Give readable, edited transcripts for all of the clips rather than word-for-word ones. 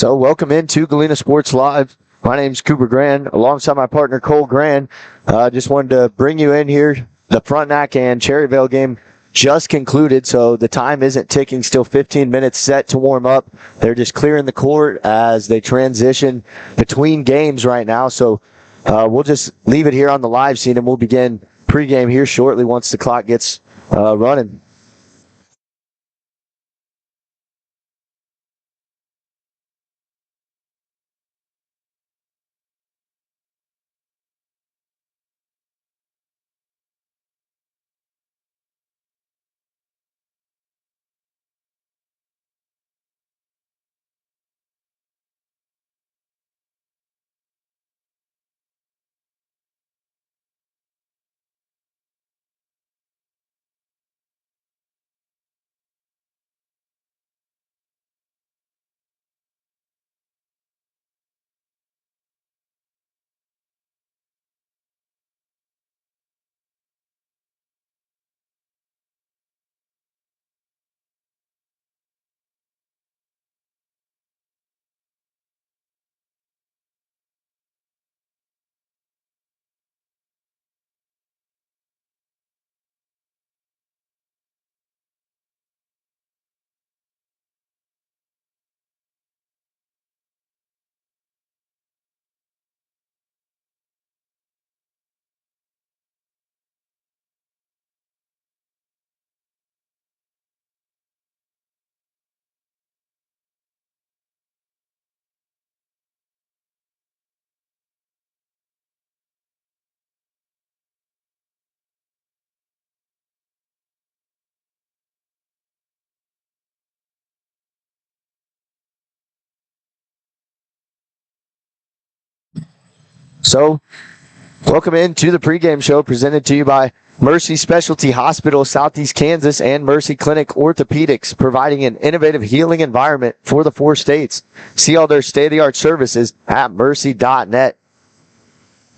So welcome into Galena Sports Live. My name's Cooper Grand, alongside my partner Cole Grand. Just wanted to bring you in here. The Frontenac and Cherryvale game just concluded, so the time isn't ticking. Still 15 minutes set to warm up. They're just clearing the court as they transition between games right now. So we'll just leave it here on the live scene, and we'll begin pregame here shortly once the clock gets running. So, welcome into the pregame show presented to you by Mercy Specialty Hospital, Southeast Kansas, and Mercy Clinic Orthopedics, providing an innovative healing environment for the 4 states. See all their state-of-the-art services at mercy.net.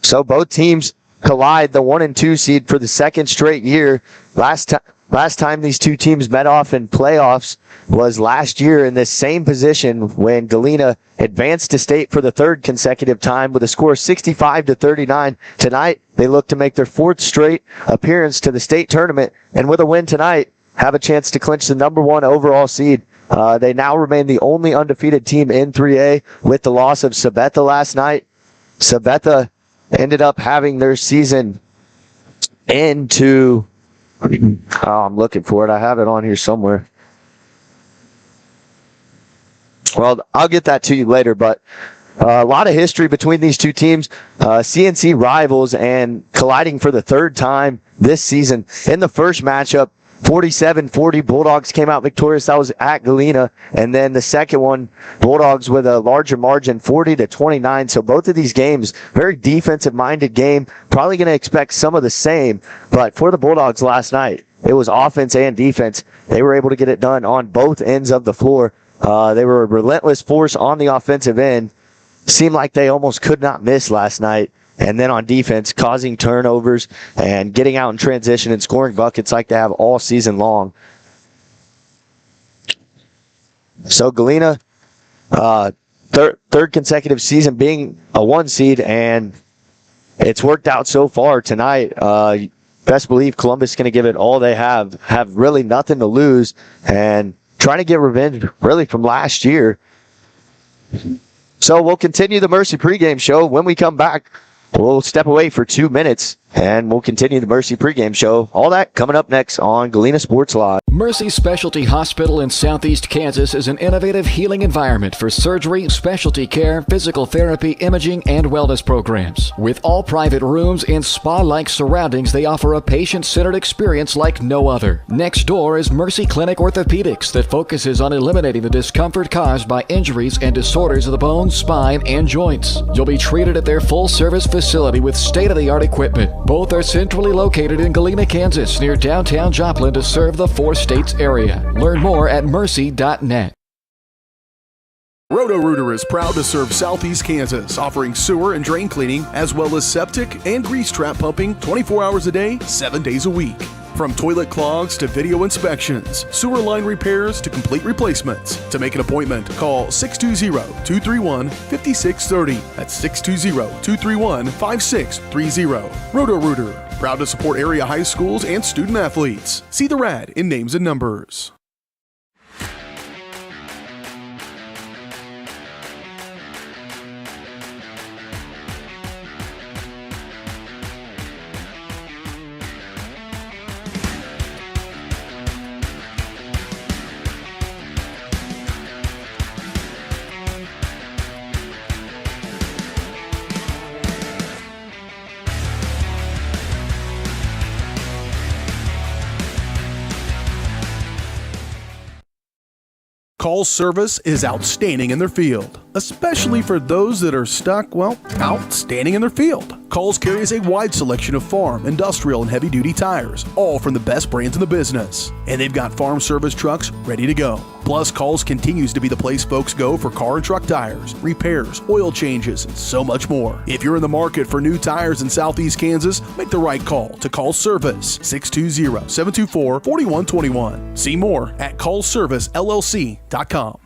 So both teams collide, the 1 and 2 seed for the second straight year. Last time these two teams met off in playoffs was last year in this same position when Galena advanced to state for the 3rd consecutive time with a score of 65-39. Tonight, they look to make their 4th straight appearance to the state tournament, and with a win tonight, have a chance to clinch the number 1 overall seed. They now remain the only undefeated team in 3A with the loss of Sabetha last night. Sabetha ended up having their season into... I'm looking for it. I have it on here somewhere. Well, I'll get that to you later, but a lot of history between these two teams. CNC rivals and colliding for the 3rd time this season. In the first matchup, 47-40, Bulldogs came out victorious. That was at Galena. And then the second one, Bulldogs with a larger margin, 40-29. So both of these games, very defensive-minded game. Probably going to expect some of the same. But for the Bulldogs last night, it was offense and defense. They were able to get it done on both ends of the floor. They were a relentless force on the offensive end. Seemed like they almost could not miss last night. And then on defense, causing turnovers and getting out in transition and scoring buckets like they have all season long. So Galena, third consecutive season being a 1 seed, and it's worked out so far tonight. Best believe Columbus is going to give it all they have really nothing to lose, and trying to get revenge really from last year. So we'll continue the Mercy pregame show. When we come back, we'll step away for 2 minutes, and we'll continue the Mercy pregame show. All that coming up next on Galena Sports Live. Mercy Specialty Hospital in Southeast Kansas is an innovative healing environment for surgery, specialty care, physical therapy, imaging, and wellness programs. With all private rooms and spa-like surroundings, they offer a patient-centered experience like no other. Next door is Mercy Clinic Orthopedics that focuses on eliminating the discomfort caused by injuries and disorders of the bones, spine, and joints. You'll be treated at their full-service facility with state-of-the-art equipment. Both are centrally located in Galena, Kansas, near downtown Joplin to serve the 4 states area. Learn more at mercy.net. Roto-Rooter is proud to serve Southeast Kansas, offering sewer and drain cleaning, as well as septic and grease trap pumping 24 hours a day, 7 days a week. From toilet clogs to video inspections, sewer line repairs to complete replacements. To make an appointment, call 620-231-5630. That's 620-231-5630. Roto-Rooter, proud to support area high schools and student athletes. See the rad in names and numbers. Call service is outstanding in their field, especially for those that are stuck, outstanding in their field. Calls carries a wide selection of farm, industrial, and heavy-duty tires, all from the best brands in the business. And they've got farm service trucks ready to go. Plus, Calls continues to be the place folks go for car and truck tires, repairs, oil changes, and so much more. If you're in the market for new tires in Southeast Kansas, make the right call to Call Service, 620-724-4121. See more at callservicellc.com.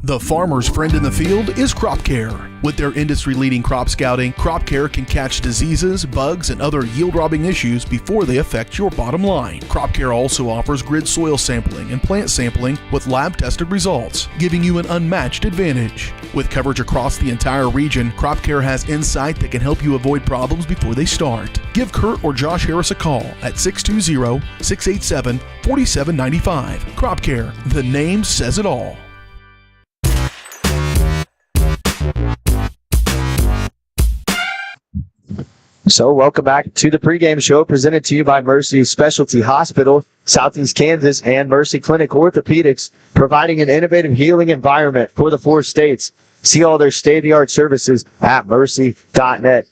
The farmer's friend in the field is Crop Care. With their industry-leading crop scouting, Crop Care can catch diseases, bugs, and other yield-robbing issues before they affect your bottom line. Crop Care also offers grid soil sampling and plant sampling with lab-tested results, giving you an unmatched advantage. With coverage across the entire region, Crop Care has insight that can help you avoid problems before they start. Give Kurt or Josh Harris a call at 620-687-4795. Crop Care, the name says it all. So welcome back to the pregame show presented to you by Mercy Specialty Hospital, Southeast Kansas, and Mercy Clinic Orthopedics, providing an innovative healing environment for the 4 states. See all their state-of-the-art services at mercy.net.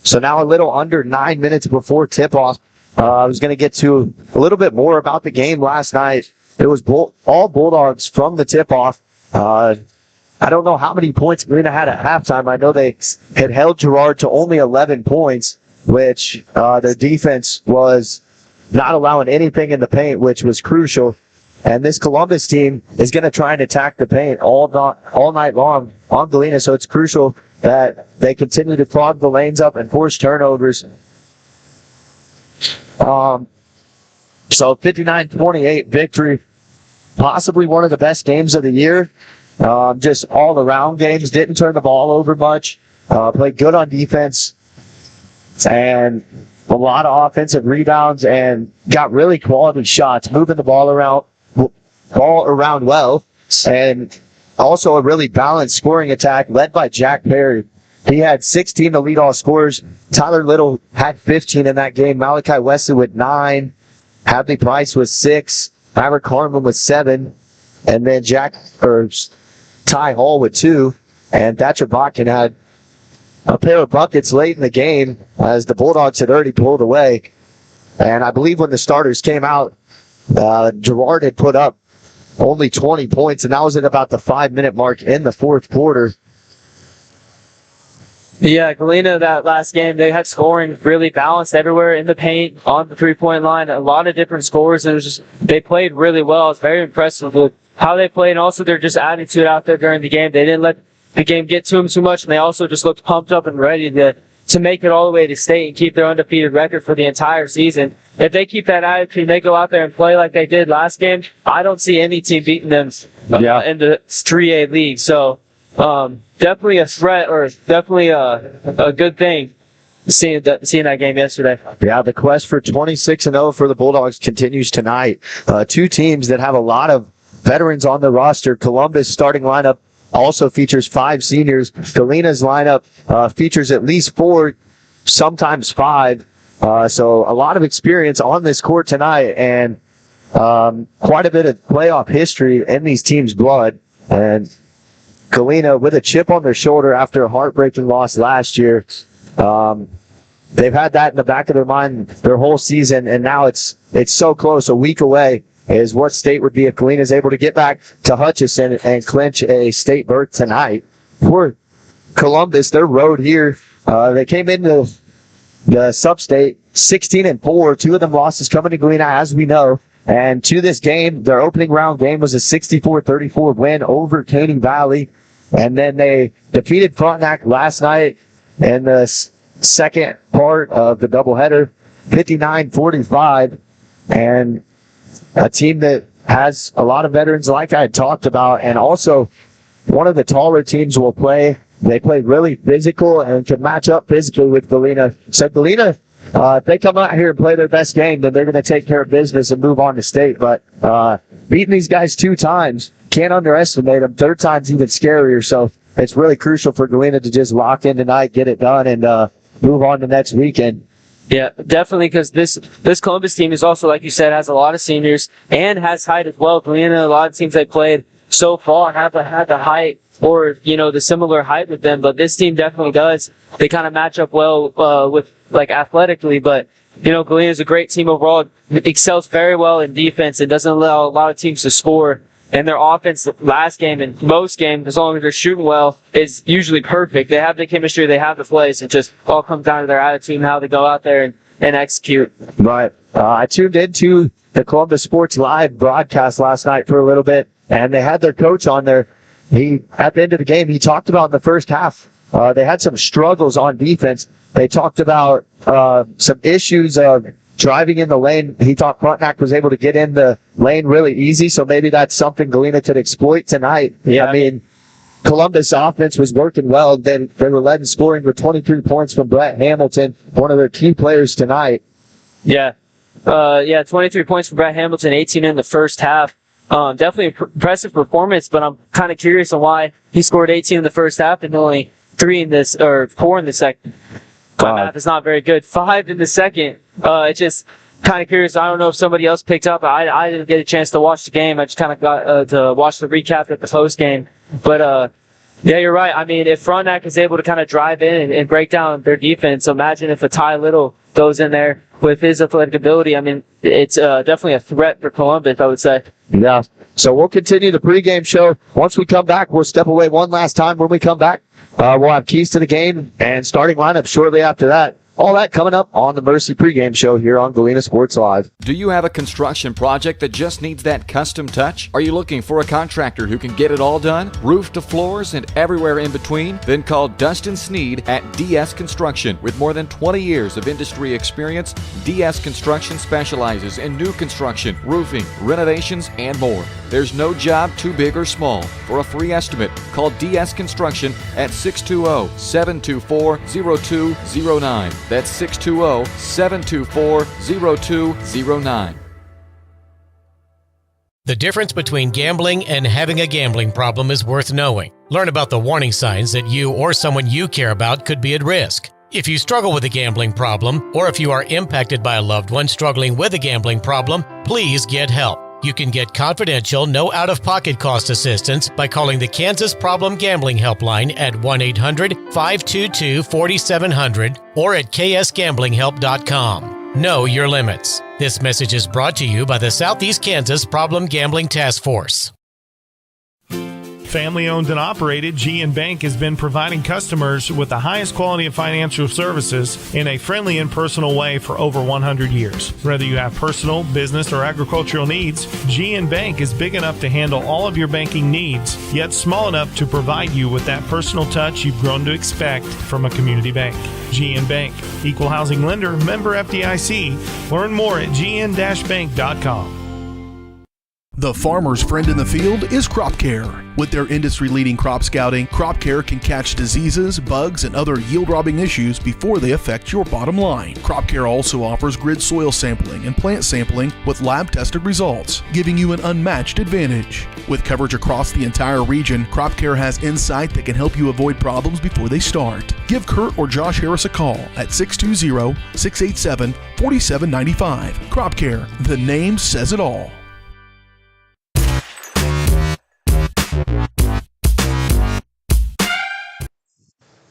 So now a little under 9 minutes before tip-off, I was going to get to a little bit more about the game last night. It was all Bulldogs from the tip-off. I don't know how many points Galena had at halftime. I know they had held Girard to only 11 points, which their defense was not allowing anything in the paint, which was crucial. And this Columbus team is going to try and attack the paint all night long on Galena, so it's crucial that they continue to clog the lanes up and force turnovers. So 59-28 victory, possibly one of the best games of the year. Just all around games, didn't turn the ball over much, played good on defense, and a lot of offensive rebounds, and got really quality shots, moving the ball around well, and also a really balanced scoring attack led by Jack Perry. He had 16 to lead all scorers. Tyler Little had 15 in that game. Malachi Wesley with 9. Hadley Price with 6. Ira Carmen with 7. And then Ty Hall with 2, and Thatcher Botkin had a pair of buckets late in the game as the Bulldogs had already pulled away. And I believe when the starters came out, Girard had put up only 20 points, and that was at about the 5-minute mark in the fourth quarter. Yeah, Galena, that last game, they had scoring really balanced everywhere in the paint, on the three-point line, a lot of different scores. And they played really well. I was very impressed with how they played, and also their just attitude out there during the game. They didn't let the game get to them too much, and they also just looked pumped up and ready to make it all the way to state and keep their undefeated record for the entire season. If they keep that attitude and they go out there and play like they did last game, I don't see any team beating them in the 3A league. So definitely a threat, or definitely a good thing seeing that game yesterday. Yeah, the quest for 26-0 for the Bulldogs continues tonight. 2 teams that have a lot of veterans on the roster. Columbus starting lineup also features 5 seniors. Galena's lineup features at least 4, sometimes 5. So a lot of experience on this court tonight, and quite a bit of playoff history in these teams' blood. And Galena with a chip on their shoulder after a heartbreaking loss last year. They've had that in the back of their mind their whole season, and now it's so close, a week away is what state would be if Galena is able to get back to Hutchinson and clinch a state berth tonight. For Columbus, their road here, they came into the sub-state 16-4. Two of them losses coming to Galena, as we know. And to this game, their opening round game was a 64-34 win over Caney Valley. And then they defeated Frontenac last night in the second part of the doubleheader, 59-45. And a team that has a lot of veterans, like I had talked about, and also one of the taller teams will play. They play really physical and can match up physically with Galena. So Galena, if they come out here and play their best game, then they're going to take care of business and move on to state. But beating these guys 2 times, can't underestimate them. Third time's even scarier. So it's really crucial for Galena to just lock in tonight, get it done, and move on to next weekend. Yeah, definitely, because this Columbus team is also, like you said, has a lot of seniors and has height as well. Galena, a lot of teams they played so far have had the height or, the similar height with them, but this team definitely does. They kind of match up well with, like, athletically, but, Galena is a great team overall. It excels very well in defense and doesn't allow a lot of teams to score. And their offense last game and most games, as long as they're shooting well, is usually perfect. They have the chemistry, they have the plays. It just all comes down to their attitude and how they go out there and execute. Right. I tuned into the Columbus Sports Live broadcast last night for a little bit, and they had their coach on there. At the end of the game, he talked about in the first half, they had some struggles on defense. They talked about some issues of driving in the lane. He thought Frontenac was able to get in the lane really easy, so maybe that's something Galena could exploit tonight. Yeah. I mean, Columbus offense was working well. Then they were led in scoring with 23 points from Brett Hamilton, one of their key players tonight. Yeah. 23 points from Brett Hamilton, 18 in the first half. Definitely impressive performance, but I'm kind of curious on why he scored 18 in the first half and only 4 in the second. My math is not very good. 5 in the second. It's just kind of curious. I don't know if somebody else picked up. I didn't get a chance to watch the game. I just kind of got to watch the recap at the post game. But yeah, you're right. I mean, if Frontenac is able to kind of drive in and break down their defense, imagine if a Ty Little goes in there with his athletic ability. I mean, it's definitely a threat for Columbus, I would say. Yeah. So we'll continue the pregame show. Once we come back, we'll step away one last time. When we come back, we'll have keys to the game and starting lineup shortly after that. All that coming up on the Mercy pregame show here on Galena Sports Live. Do you have a construction project that just needs that custom touch? Are you looking for a contractor who can get it all done? Roof to floors and everywhere in between? Then call Dustin Sneed at DS Construction. With more than 20 years of industry experience, DS Construction specializes in new construction, roofing, renovations, and more. There's no job too big or small. For a free estimate, call DS Construction at 620-724-0209. That's 620-724-0209. The difference between gambling and having a gambling problem is worth knowing. Learn about the warning signs that you or someone you care about could be at risk. If you struggle with a gambling problem, or if you are impacted by a loved one struggling with a gambling problem, please get help. You can get confidential, no out-of-pocket cost assistance by calling the Kansas Problem Gambling Helpline at 1-800-522-4700 or at ksgamblinghelp.com. Know your limits. This message is brought to you by the Southeast Kansas Problem Gambling Task Force. Family-owned and operated, GN Bank has been providing customers with the highest quality of financial services in a friendly and personal way for over 100 years. Whether you have personal, business, or agricultural needs, GN Bank is big enough to handle all of your banking needs, yet small enough to provide you with that personal touch you've grown to expect from a community bank. GN Bank, equal housing lender, member FDIC. Learn more at gn-bank.com. The farmer's friend in the field is Crop Care. With their industry-leading crop scouting, Crop Care can catch diseases, bugs, and other yield-robbing issues before they affect your bottom line. Crop Care also offers grid soil sampling and plant sampling with lab-tested results, giving you an unmatched advantage. With coverage across the entire region, Crop Care has insight that can help you avoid problems before they start. Give Kurt or Josh Harris a call at 620-687-4795. Crop Care, the name says it all.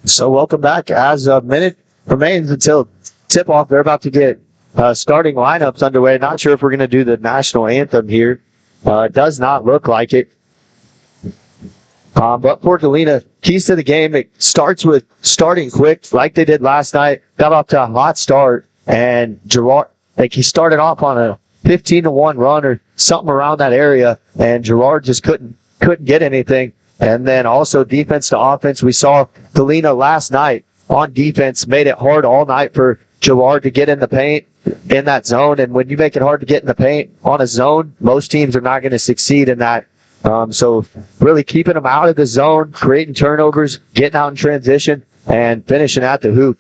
So welcome back. As a minute remains until tip-off, they're about to get starting lineups underway. Not sure if we're going to do the national anthem here. It does not look like it. But for Galena, keys to the game, it starts with starting quick like they did last night. Got off to a hot start. and Gerard, like he started off on a 15-1 run or something around that area, and Gerard just couldn't get anything. And then also defense to offense. We saw Galena last night on defense made it hard all night for Gerard to get in the paint in that zone. And when you make it hard to get in the paint on a zone, most teams are not going to succeed in that. So really keeping them out of the zone, creating turnovers, getting out in transition, and finishing at the hoop.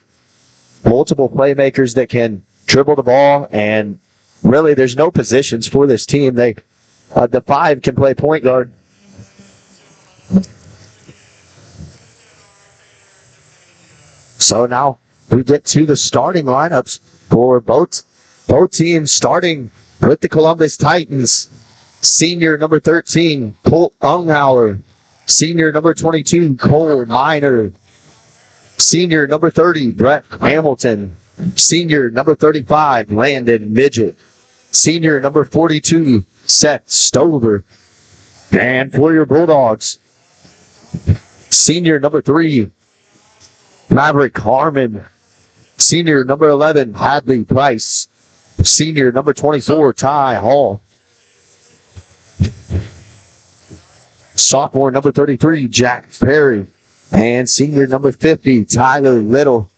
Multiple playmakers that can dribble the ball, and really there's no positions for this team. The 5 can play point guard. So now we get to the starting lineups for both teams, starting with the Columbus Titans. Senior number 13, Colt Unghauer. Senior number 22, Cole Miner. Senior number 30, Brett Hamilton. Senior number 35, Landon Midget. Senior number 42, Seth Stover. And for your Bulldogs, senior number 3, Maverick Harmon. Senior number 11, Hadley Price. Senior number 24, Ty Hall. Sophomore number 33, Jack Perry. And senior number 50, Tyler Little.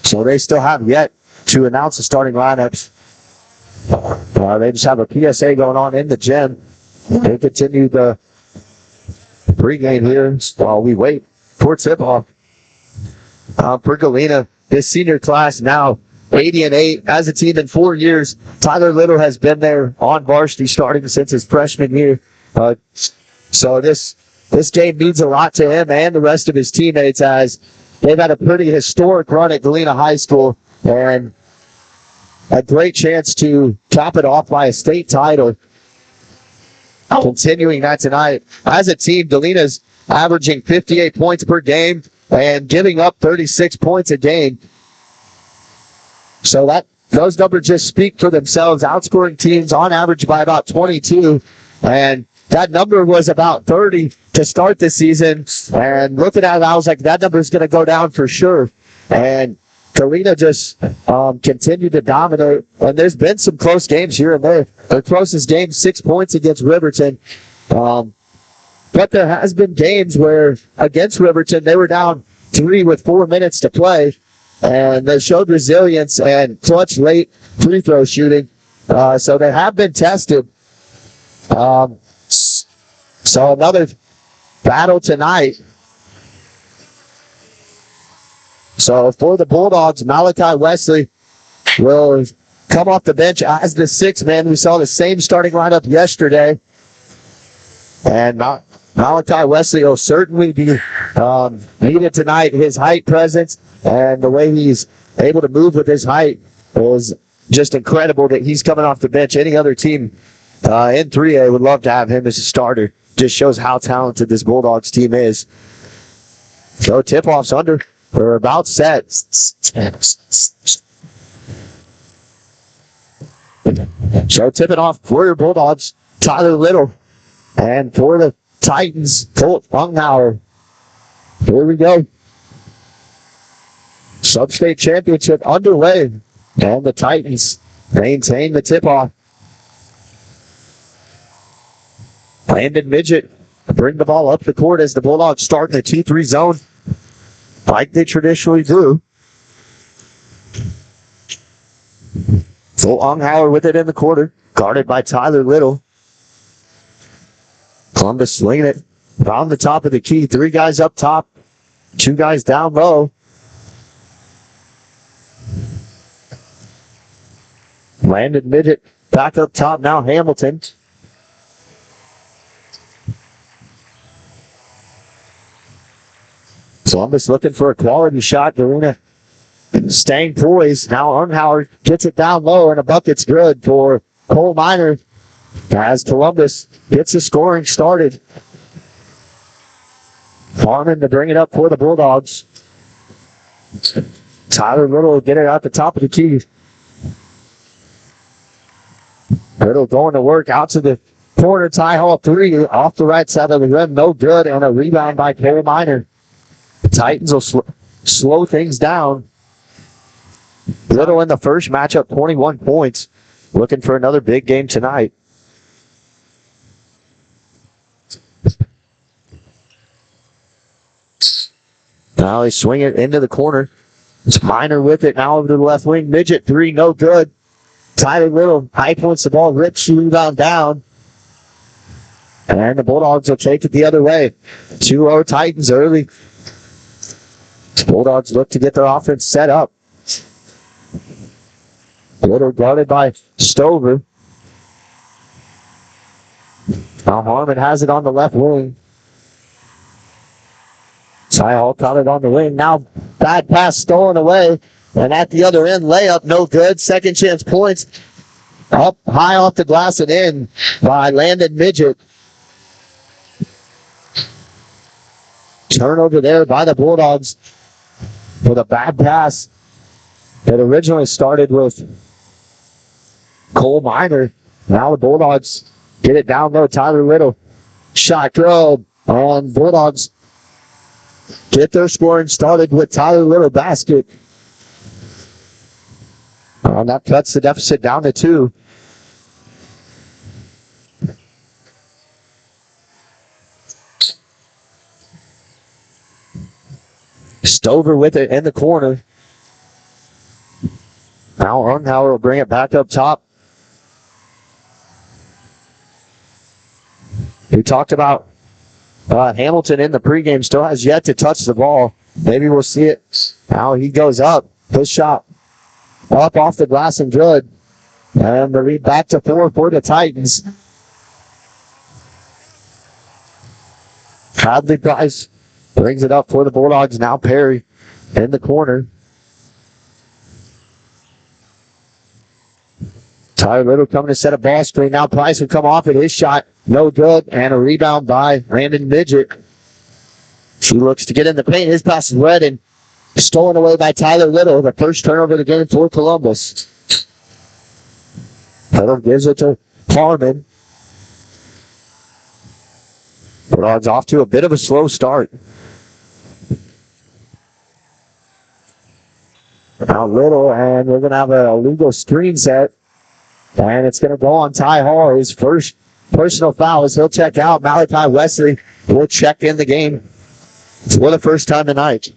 So they still have yet to announce the starting lineups. They just have a PSA going on in the gym. They continue the pregame here while we wait for tip-off. For Galena, this senior class now 80-8 as a team in 4 years. Tyler Little has been there on varsity starting since his freshman year. So this game means a lot to him and the rest of his teammates, as they've had a pretty historic run at Galena High School and a great chance to top it off by a state title. Continuing that tonight, as a team, Galena's averaging 58 points per game and giving up 36 points a game. So those numbers just speak for themselves, outscoring teams on average by about 22. And that number was about 30 to start the season. And looking at it, I was like, that number is going to go down for sure. And Galena just continued to dominate. And there's been some close games here and there. The closest game, 6 points against Riverton. But there has been games where against Riverton, they were down 3 with 4 minutes to play. And they showed resilience and clutch late free throw shooting. So they have been tested. So another battle tonight. So for the Bulldogs, Malachi Wesley will come off the bench as the 6th man. We saw the same starting lineup yesterday. And Malachi Wesley will certainly be needed tonight. His height presence and the way he's able to move with his height is just incredible that he's coming off the bench. Any other team in 3A would love to have him as a starter. Just shows how talented this Bulldogs team is. So tip-off's under. We're about set. So tipping off for your Bulldogs, Tyler Little. And for the Titans, Colt Unghauer. Here we go. Sub-state championship underway. And the Titans maintain the tip-off. Landon Midget bring the ball up the court as the Bulldogs start in the 2-3 zone like they traditionally do. So Unghauer with it in the quarter, guarded by Tyler Little. Columbus swinging it around the top of the key. 3 guys up top, 2 guys down low. Landon Midget back up top now, Hamilton. Columbus looking for a quality shot. Galena staying poised. Now Unghauer gets it down low, and a bucket's good for Cole Miner as Columbus gets the scoring started. Harmon to bring it up for the Bulldogs. Tyler Little will get it out the top of the key. Little going to work out to the corner. Ty Hall 3 off the right side of the rim. No good, and a rebound by Cole Miner. The Titans will slow things down. Little in the first matchup, 21 points. Looking for another big game tonight. Now they swing it into the corner. It's Minor with it now over to the left wing. Midget 3, no good. Tyler Little high points the ball, rips the rebound down. And the Bulldogs will take it the other way. 2-0 Titans early. The Bulldogs look to get their offense set up. Little guarded by Stover. Now Harmon has it on the left wing. Ty Hall caught it on the wing. Now bad pass stolen away. And at the other end, layup no good. Second chance points. Up high off the glass and in by Landon Midget. Turnover there by the Bulldogs with a bad pass that originally started with Cole Minor. Now the Bulldogs get it down low. Tyler Little. Shot throw on Bulldogs. Get their scoring started with Tyler Little basket. And that cuts the deficit down to 2. Stover with it in the corner. Now Unhauer will bring it back up top. We talked about Hamilton in the pregame still has yet to touch the ball. Maybe we'll see it. Now he goes up. His shot up off the glass and good. And the lead back to 4 for the Titans. Bradley Price brings it up for the Bulldogs. Now Perry in the corner. Tyler Little coming to set a ball screen. Now Price will come off it. His shot, no good. And a rebound by Landon Midget. She looks to get in the paint. His pass is red and stolen away by Tyler Little. The first turnover of the game for Columbus. Little gives it to Harmon. Bulldogs off to a bit of a slow start. Now Little, and we're going to have a illegal screen set. And it's going to go on Ty Hall. His first personal foul as he'll check out. Malachi Wesley will check in the game for the first time tonight.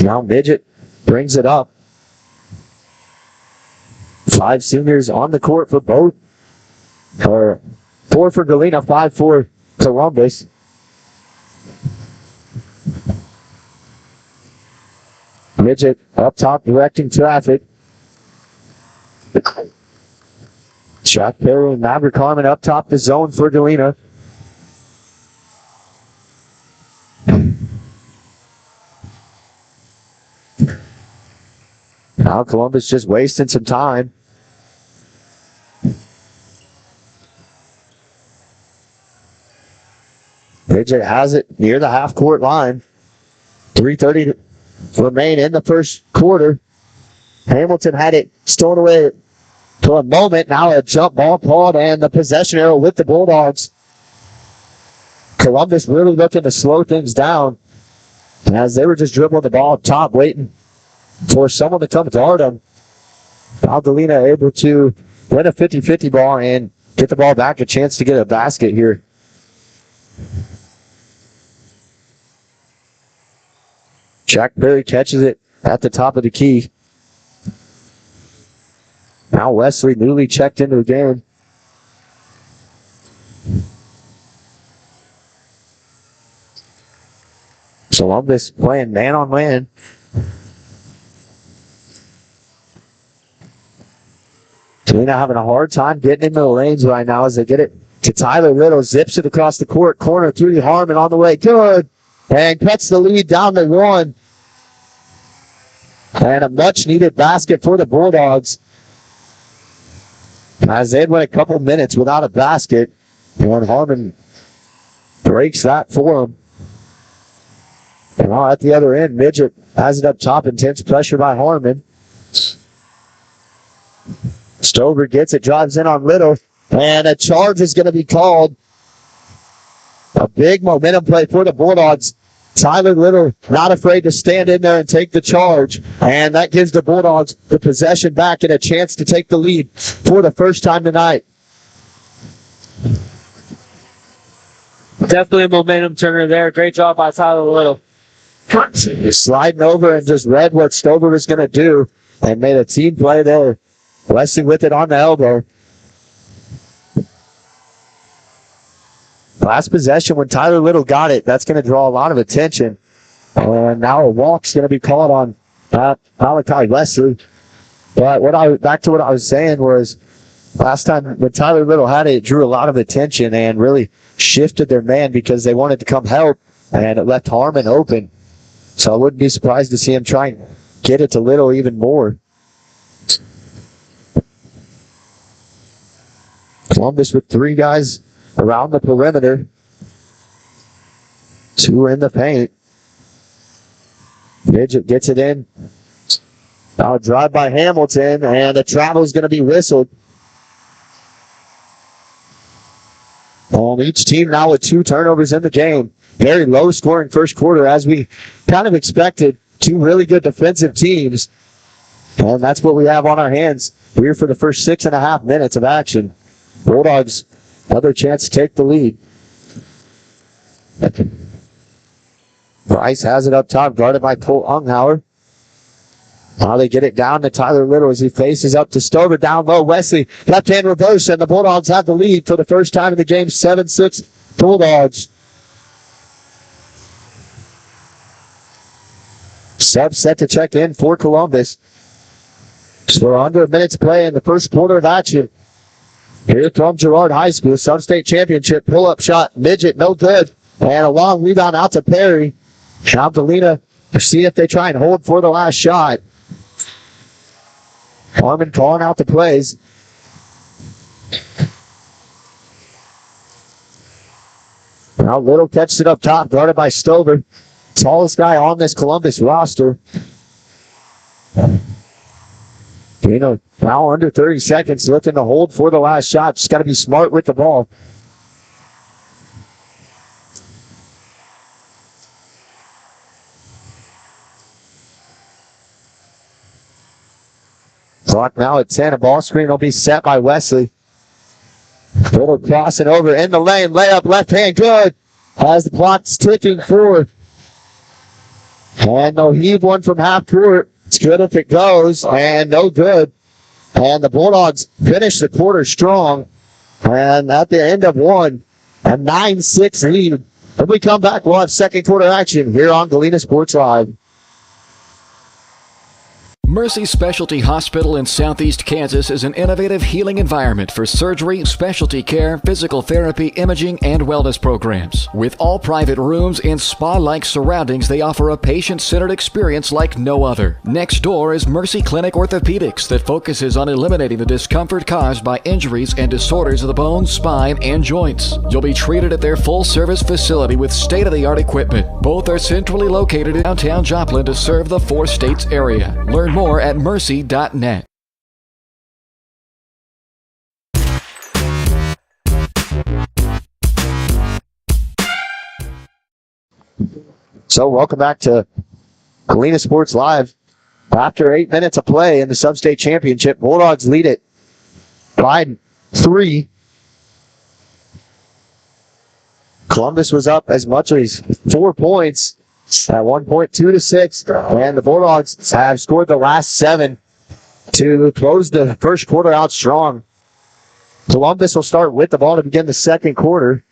Now Midget brings it up. 5 seniors on the court for both. Or 4 for Galena, 5 for Columbus. Midget up top directing traffic. Shot Perry and Maverick Harmon up top the zone for Galena. Now Columbus just wasting some time. Midget has it near the half-court line. 3:30 remain in the first quarter. Hamilton had it stolen away for a moment. Now a jump ball called and the possession arrow with the Bulldogs. Columbus really looking to slow things down as they were just dribbling the ball up top, waiting for someone to come guard them. Now Galena able to win a 50-50 ball and get the ball back, a chance to get a basket here. Jack Berry catches it at the top of the key. Now Wesley newly checked into the game. Columbus playing man on man. Galena having a hard time getting into the lanes right now as they get it to Tyler Little. Zips it across the court. Corner through to Harmon on the way. Good. And cuts the lead down to 1. And a much-needed basket for the Bulldogs. As they went a couple minutes without a basket, and Harmon breaks that for them. And now at the other end, Midget has it up top. Intense pressure by Harmon. Stover gets it, drives in on Little. And a charge is going to be called. A big momentum play for the Bulldogs. Tyler Little not afraid to stand in there and take the charge. And that gives the Bulldogs the possession back and a chance to take the lead for the first time tonight. Definitely a momentum turner there. Great job by Tyler Little. Sliding over and just read what Stover was going to do and made a team play there. Wesley with it on the elbow. Last possession when Tyler Little got it, that's going to draw a lot of attention. And now a walk's going to be called on Malachi Wesley. But back to what I was saying was last time when Tyler Little had it, it drew a lot of attention and really shifted their man because they wanted to come help, and it left Harmon open. So I wouldn't be surprised to see him try and get it to Little even more. Columbus with 3 guys around the perimeter. 2 are in the paint. Midget gets it in. Now a drive by Hamilton, and the travel is going to be whistled. On each team now with 2 turnovers in the game. Very low scoring first quarter as we kind of expected. 2 really good defensive teams. And that's what we have on our hands here for the first 6.5 minutes of action. Bulldogs, another chance to take the lead. Bryce has it up top, guarded by Cole Unghauer. Now they get it down to Tyler Little as he faces up to Stover. Down low, Wesley, left-hand reverse, and the Bulldogs have the lead for the first time in the game, 7-6 Bulldogs. Sub set to check in for Columbus. So we're under a minute's play in the first quarter of action. Here from Girard High School, Sub-State Championship pull-up shot, midget, no good. And a long rebound out to Perry. Now Galena to see if they try and hold for the last shot. Harmon calling out the plays. Now Little catches it up top, guarded by Stover. Tallest guy on this Columbus roster. Now under 30 seconds, looking to hold for the last shot. Just got to be smart with the ball. Clock now at 10. A ball screen will be set by Wesley. Little crossing over in the lane. Layup, left hand, good. As the clock's ticking forward. And they'll heave one from half court. It's good if it goes, and no good. And the Bulldogs finish the quarter strong. And at the end of one, a 9-6 lead. When we come back, we'll have second quarter action here on Galena Sports Live. Mercy Specialty Hospital in Southeast Kansas is an innovative healing environment for surgery, specialty care, physical therapy, imaging, and wellness programs. With all private rooms and spa-like surroundings, they offer a patient-centered experience like no other. Next door is Mercy Clinic Orthopedics that focuses on eliminating the discomfort caused by injuries and disorders of the bones, spine, and joints. You'll be treated at their full-service facility with state-of-the-art equipment. Both are centrally located in downtown Joplin to serve the 4 states area. Learn more at mercy.net. So welcome back to Galena Sports Live. After 8 minutes of play in the Sub-State Championship, Bulldogs lead it by 3. Columbus was up as much as 4 points at 1.2-6, and the Bulldogs have scored the last 7 to close the first quarter out strong. Columbus will start with the ball to begin the second quarter.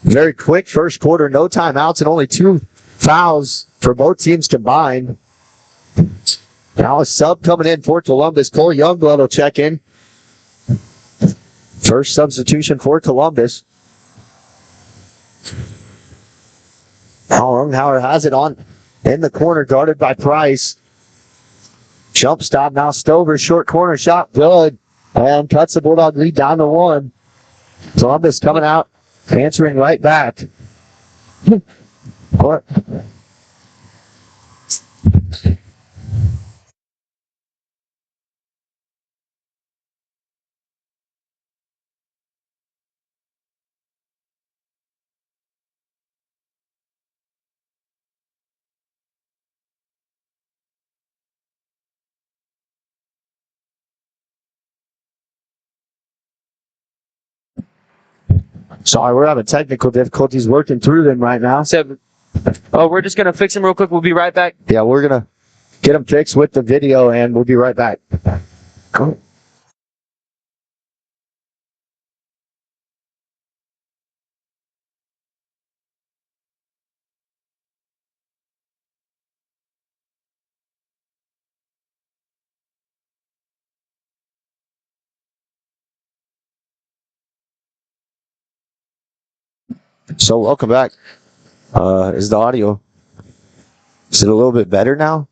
Very quick first quarter, no timeouts and only 2 fouls for both teams combined. Now a sub coming in for Columbus. Cole Youngblood will check in. First substitution for Columbus. Now Unghauer has it on in the corner, guarded by Price. Jump stop now. Stover, short corner shot, good. And cuts the Bulldog lead down to 1. Columbus coming out, answering right back. What? Sorry, we're having technical difficulties working through them right now. We're just going to fix them real quick. We'll be right back. Yeah, we're going to get them fixed with the video, and we'll be right back. Cool. So welcome back. Is the audio, is it a little bit better now?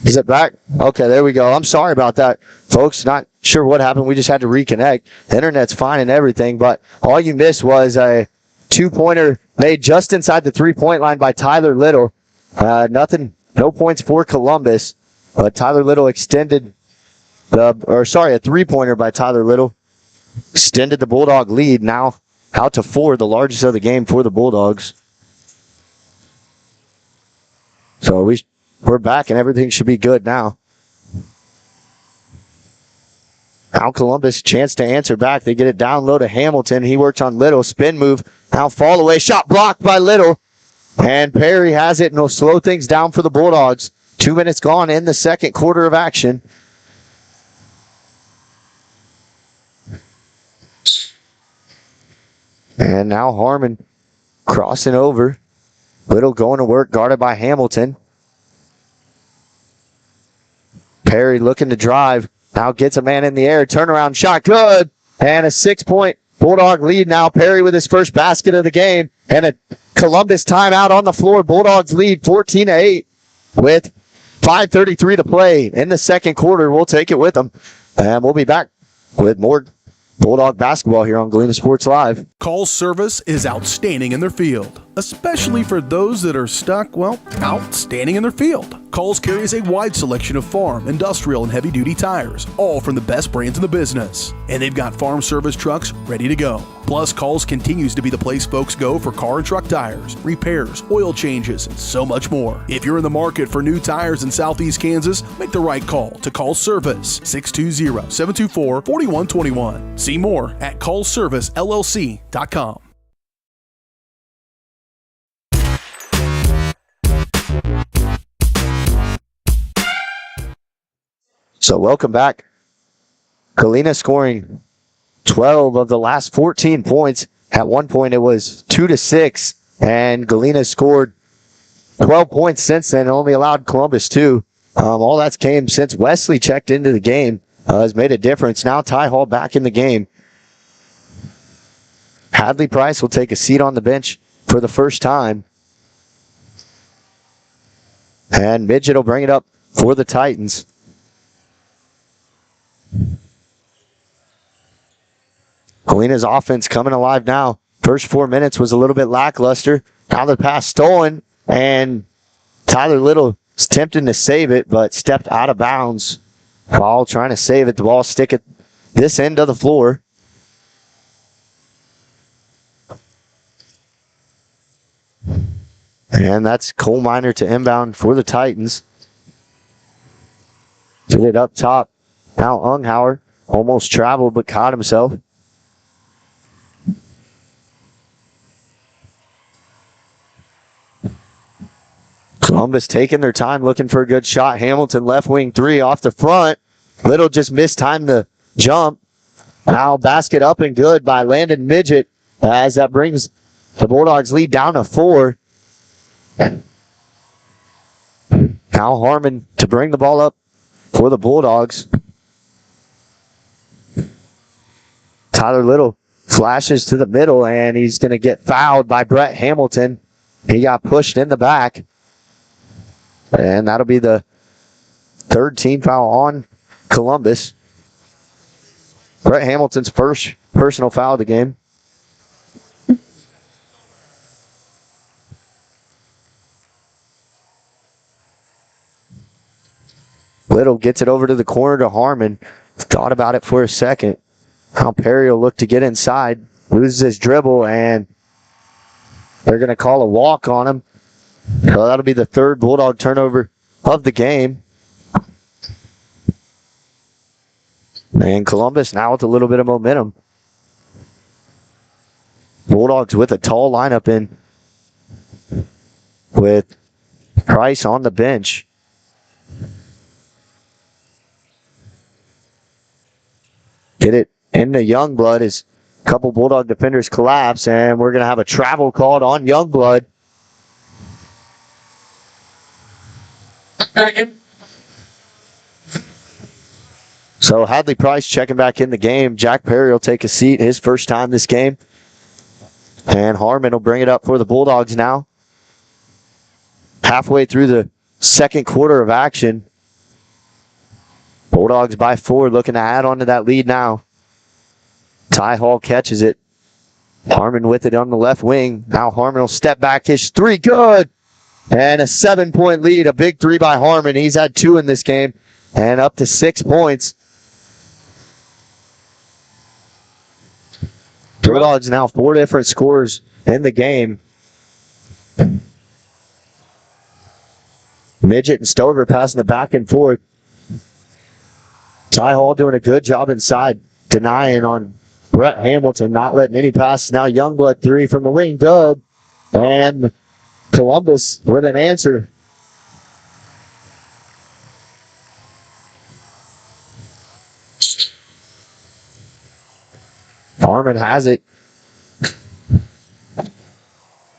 Is it back? Okay, there we go. I'm sorry about that, folks. Not sure what happened. We just had to reconnect. The internet's fine and everything, but all you missed was a two-pointer made just inside the three-point line by Tyler Little. No points for Columbus. Tyler Little extended a three-pointer by Tyler Little extended the Bulldog lead, now out to 4, the largest of the game for the Bulldogs. So we're back and everything should be good now. Now Columbus, chance to answer back. They get it down low to Hamilton. He works on Little. Spin move. Now fall away. Shot blocked by Little. And Perry has it and will slow things down for the Bulldogs. 2 minutes gone in the second quarter of action. And now Harmon crossing over. Little going to work, guarded by Hamilton. Perry looking to drive. Now gets a man in the air. Turnaround shot. Good. And a 6-point Bulldog lead now. Perry with his first basket of the game. And a Columbus timeout on the floor. Bulldogs lead 14-8 with 5:33 to play in the second quarter. We'll take it with them. And we'll be back with more Bulldog basketball here on Galena Sports Live. Call's service is outstanding in their field, especially for those that are stuck, outstanding in their field. Call's carries a wide selection of farm, industrial, and heavy-duty tires, all from the best brands in the business. And they've got farm service trucks ready to go. Plus, Call's continues to be the place folks go for car and truck tires, repairs, oil changes, and so much more. If you're in the market for new tires in Southeast Kansas, make the right call to Call's Service, 620-724-4121. See more at callservicellc.com. So welcome back. Galena scoring 12 of the last 14 points. At one point it was 2-6, and Galena scored 12 points since then, only allowed Columbus 2. All that's came since Wesley checked into the game, has made a difference. Now Ty Hall back in the game. Hadley Price will take a seat on the bench for the first time. And Midget will bring it up for the Titans. Galena's offense coming alive now. First 4 minutes was a little bit lackluster. Now the pass stolen, and Tyler Little is tempting to save it, but stepped out of bounds while trying to save it. The ball stick at this end of the floor. And that's Coal Miner to inbound for the Titans. Get it up top. Now Unghauer almost traveled but caught himself. Columbus taking their time looking for a good shot. Hamilton left wing 3 off the front. Little just mistimed the jump. Now basket up and good by Landon Midget as that brings the Bulldogs lead down to 4. Now Harmon to bring the ball up for the Bulldogs. Tyler Little flashes to the middle, and he's going to get fouled by Brett Hamilton. He got pushed in the back. And that'll be the third team foul on Columbus. Brett Hamilton's first personal foul of the game. Little gets it over to the corner to Harmon. Thought about it for a second. Now Perry will look to get inside. Loses his dribble, and they're going to call a walk on him. So that'll be the third Bulldog turnover of the game. And Columbus now with a little bit of momentum. Bulldogs with a tall lineup in with Price on the bench. Get it into Youngblood as a couple Bulldog defenders collapse, and we're going to have a travel called on Youngblood. So Hadley Price checking back in the game. Jack Perry will take a seat, his first time this game. And Harmon will bring it up for the Bulldogs now. Halfway through the second quarter of action. Bulldogs by 4, looking to add on to that lead now. Ty Hall catches it. Harmon with it on the left wing. Now Harmon will step back. His three, good. And a 7-point lead. A big three by Harmon. He's had 2 in this game. And up to 6 points. Bulldogs now 4 different scores in the game. Midget and Stover passing the back and forth. Ty Hall doing a good job inside, denying on Brett Hamilton, not letting any passes. Now Youngblood 3 from the wing, good. And Columbus with an answer. Harmon has it.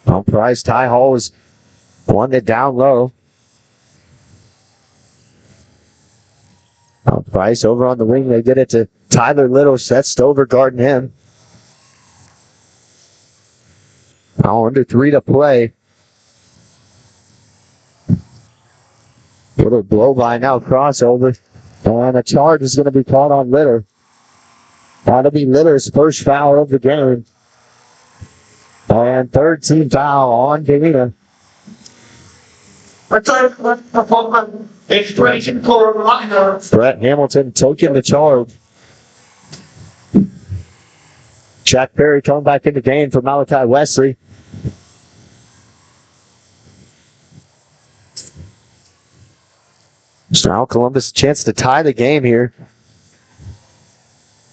On Price, Ty Hall was one that down low. On Price over on the wing, they get it to Tyler Little. Seth Stover guarding him. Now under 3 to play. Little blow by now, crossover. And a charge is going to be called on Litter. That'll be Litter's first foul of the game. And third team foul on Galena. Brett Hamilton taking the charge. Jack Perry coming back in the game for Malachi Wesley. So now Columbus a chance to tie the game here.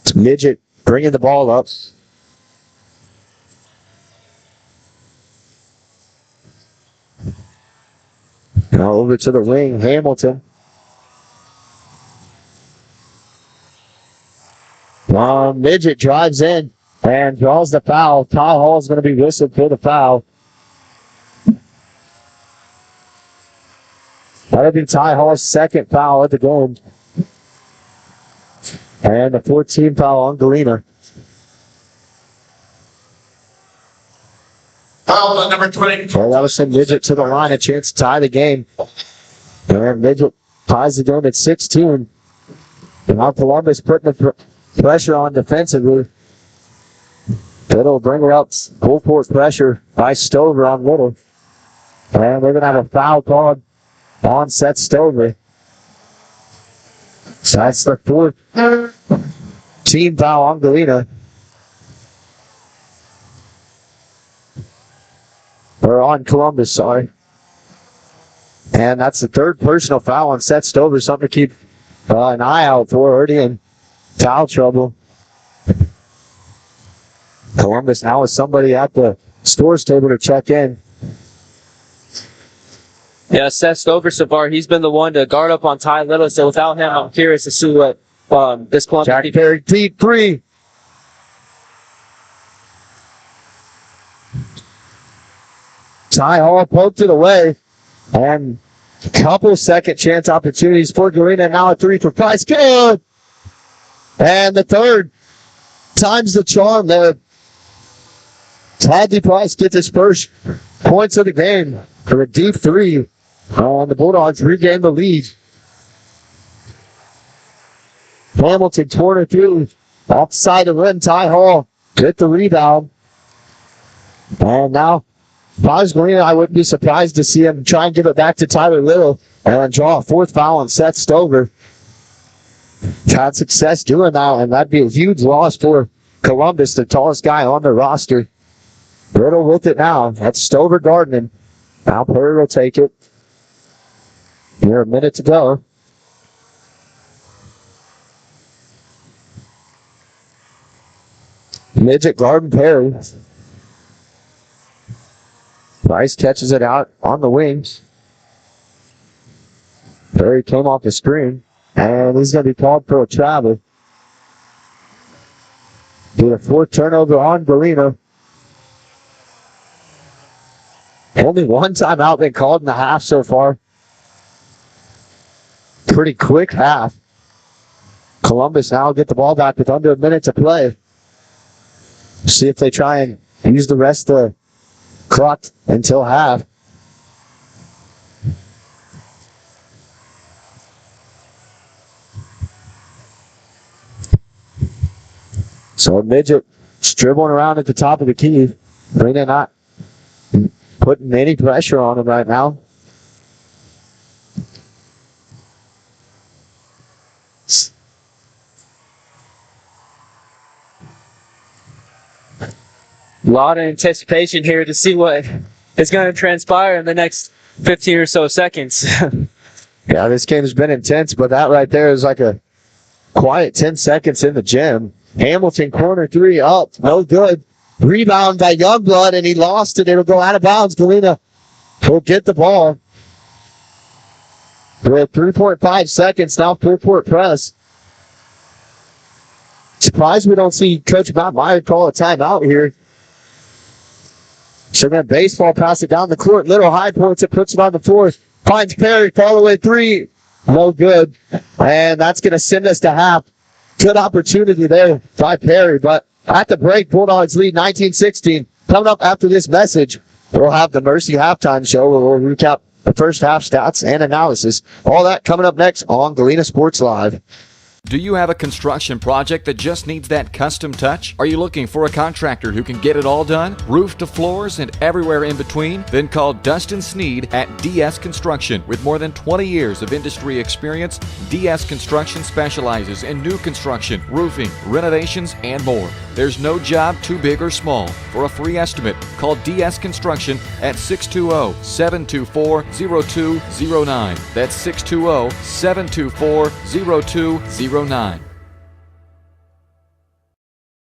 It's Midget bringing the ball up. Now over to the wing, Hamilton. Midget drives in and draws the foul. Ty Hall is going to be whistled for the foul. That'll be Ty Hall's second foul at the game. And the 14th foul on Galena. Foul on number 20. Well, that was some Midget to the line, a chance to tie the game. And Midget ties the game at 16. And now Columbus putting the pressure on defensively. Little bring it up, full court pressure by Stover on Little. And we're going to have a foul called on Seth Stover. So that's the 4th team foul on Galena. Or on Columbus, sorry. And that's the 3rd personal foul on Seth Stover. Something to keep an eye out for. Already in foul trouble. Columbus now with somebody at the scores table to check in. Yeah, Seth Stover so far, he's been the one to guard up on Ty Little. So without him, I'm curious to see what this Columbus Jack Perry, deep 3. Ty Hall poked it away. And a couple second chance opportunities for Galena. Now a 3 for Price. Good. And the 3rd times the charm there. Hadley Price gets his first points of the game for a deep 3. The Bulldogs regain the lead. Hamilton corner 2. Offside of rim. Ty Hall with the rebound. And now, if I was Galena, I wouldn't be surprised to see him try and give it back to Tyler Little and draw a 4th foul on Seth Stover. Had success doing that, and that'd be a huge loss for Columbus, the tallest guy on the roster. Little with it now. That's Stover Gardner. Now Perry will take it. Here, a minute to go. Midget guarding Perry. Rice catches it out on the wings. Perry came off the screen, and he's going to be called for a travel. Be a fourth turnover on Galena. Only one timeout been called in the half so far. Pretty quick half. Columbus now get the ball back with under a minute to play. See if they try and use the rest of the clock until half. So Midget dribbling around at the top of the key. Galena not putting any pressure on him right now. A lot of anticipation here to see what is going to transpire in the next 15 or so seconds. Yeah, this game has been intense, but that right there is like a quiet 10 seconds in the gym. Hamilton corner three up, no good. Rebound by Youngblood, and he lost it. It'll go out of bounds. Galena will get the ball. We're at 3.5 seconds now, full-court press. Surprised we don't see Coach Matt Meyer call a timeout here. So then baseball pass it down the court. Little high points it, puts it on the floor. Finds Perry, fall away three. No good. And that's going to send us to half. Good opportunity there by Perry. But at the break, Bulldogs lead 19-16. Coming up after this message, we'll have the Mercy halftime show where we'll recap the first half stats and analysis. All that coming up next on Galena Sports Live. Do you have a construction project that just needs that custom touch? Are you looking for a contractor who can get it all done? Roof to floors and everywhere in between? Then call Dustin Sneed at DS Construction. With more than 20 years of industry experience, DS Construction specializes in new construction, roofing, renovations, and more. There's no job too big or small. For a free estimate, call DS Construction at 620-724-0209. That's 620-724-0209.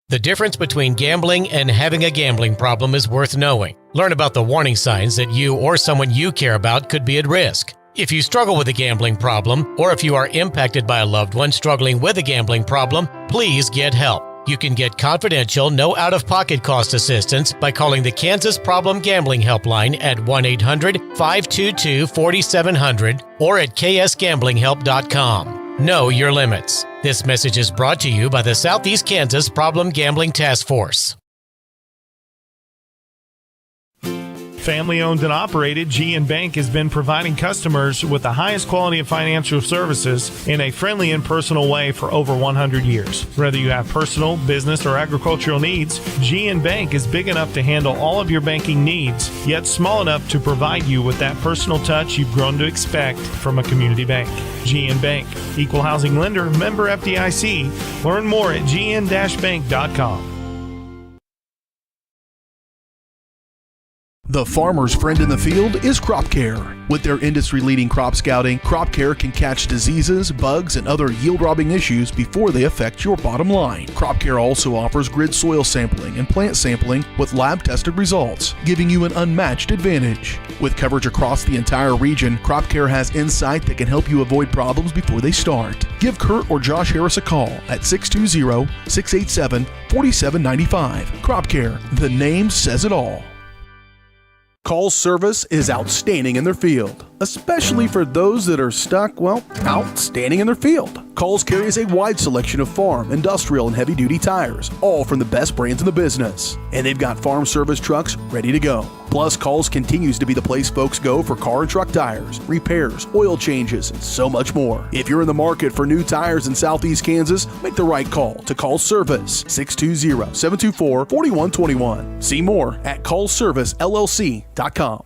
The difference between gambling and having a gambling problem is worth knowing. Learn about the warning signs that you or someone you care about could be at risk. If you struggle with a gambling problem, or if you are impacted by a loved one struggling with a gambling problem, please get help. You can get confidential, no out-of-pocket cost assistance by calling the Kansas Problem Gambling Helpline at 1-800-522-4700 or at ksgamblinghelp.com. Know your limits. This message is brought to you by the Southeast Kansas Problem Gambling Task Force. Family owned and operated, G&B Bank has been providing customers with the highest quality of financial services in a friendly and personal way for over 100 years. Whether you have personal, business, or agricultural needs, G&B Bank is big enough to handle all of your banking needs, yet small enough to provide you with that personal touch you've grown to expect from a community bank. G&B Bank, equal housing lender, member FDIC. Learn more at gn-bank.com. The farmer's friend in the field is Crop Care. With their industry-leading crop scouting, Crop Care can catch diseases, bugs, and other yield-robbing issues before they affect your bottom line. Crop Care also offers grid soil sampling and plant sampling with lab-tested results, giving you an unmatched advantage. With coverage across the entire region, Crop Care has insight that can help you avoid problems before they start. Give Kurt or Josh Harris a call at 620-687-4795. Crop Care, the name says it all. Call's service is outstanding in their field, especially for those that are stuck, outstanding in their field. Call's carries a wide selection of farm, industrial, and heavy-duty tires, all from the best brands in the business. And they've got farm service trucks ready to go. Plus, Call's continues to be the place folks go for car and truck tires, repairs, oil changes, and so much more. If you're in the market for new tires in Southeast Kansas, make the right call to Call's Service, 620-724-4121. See more at callservicellc.com.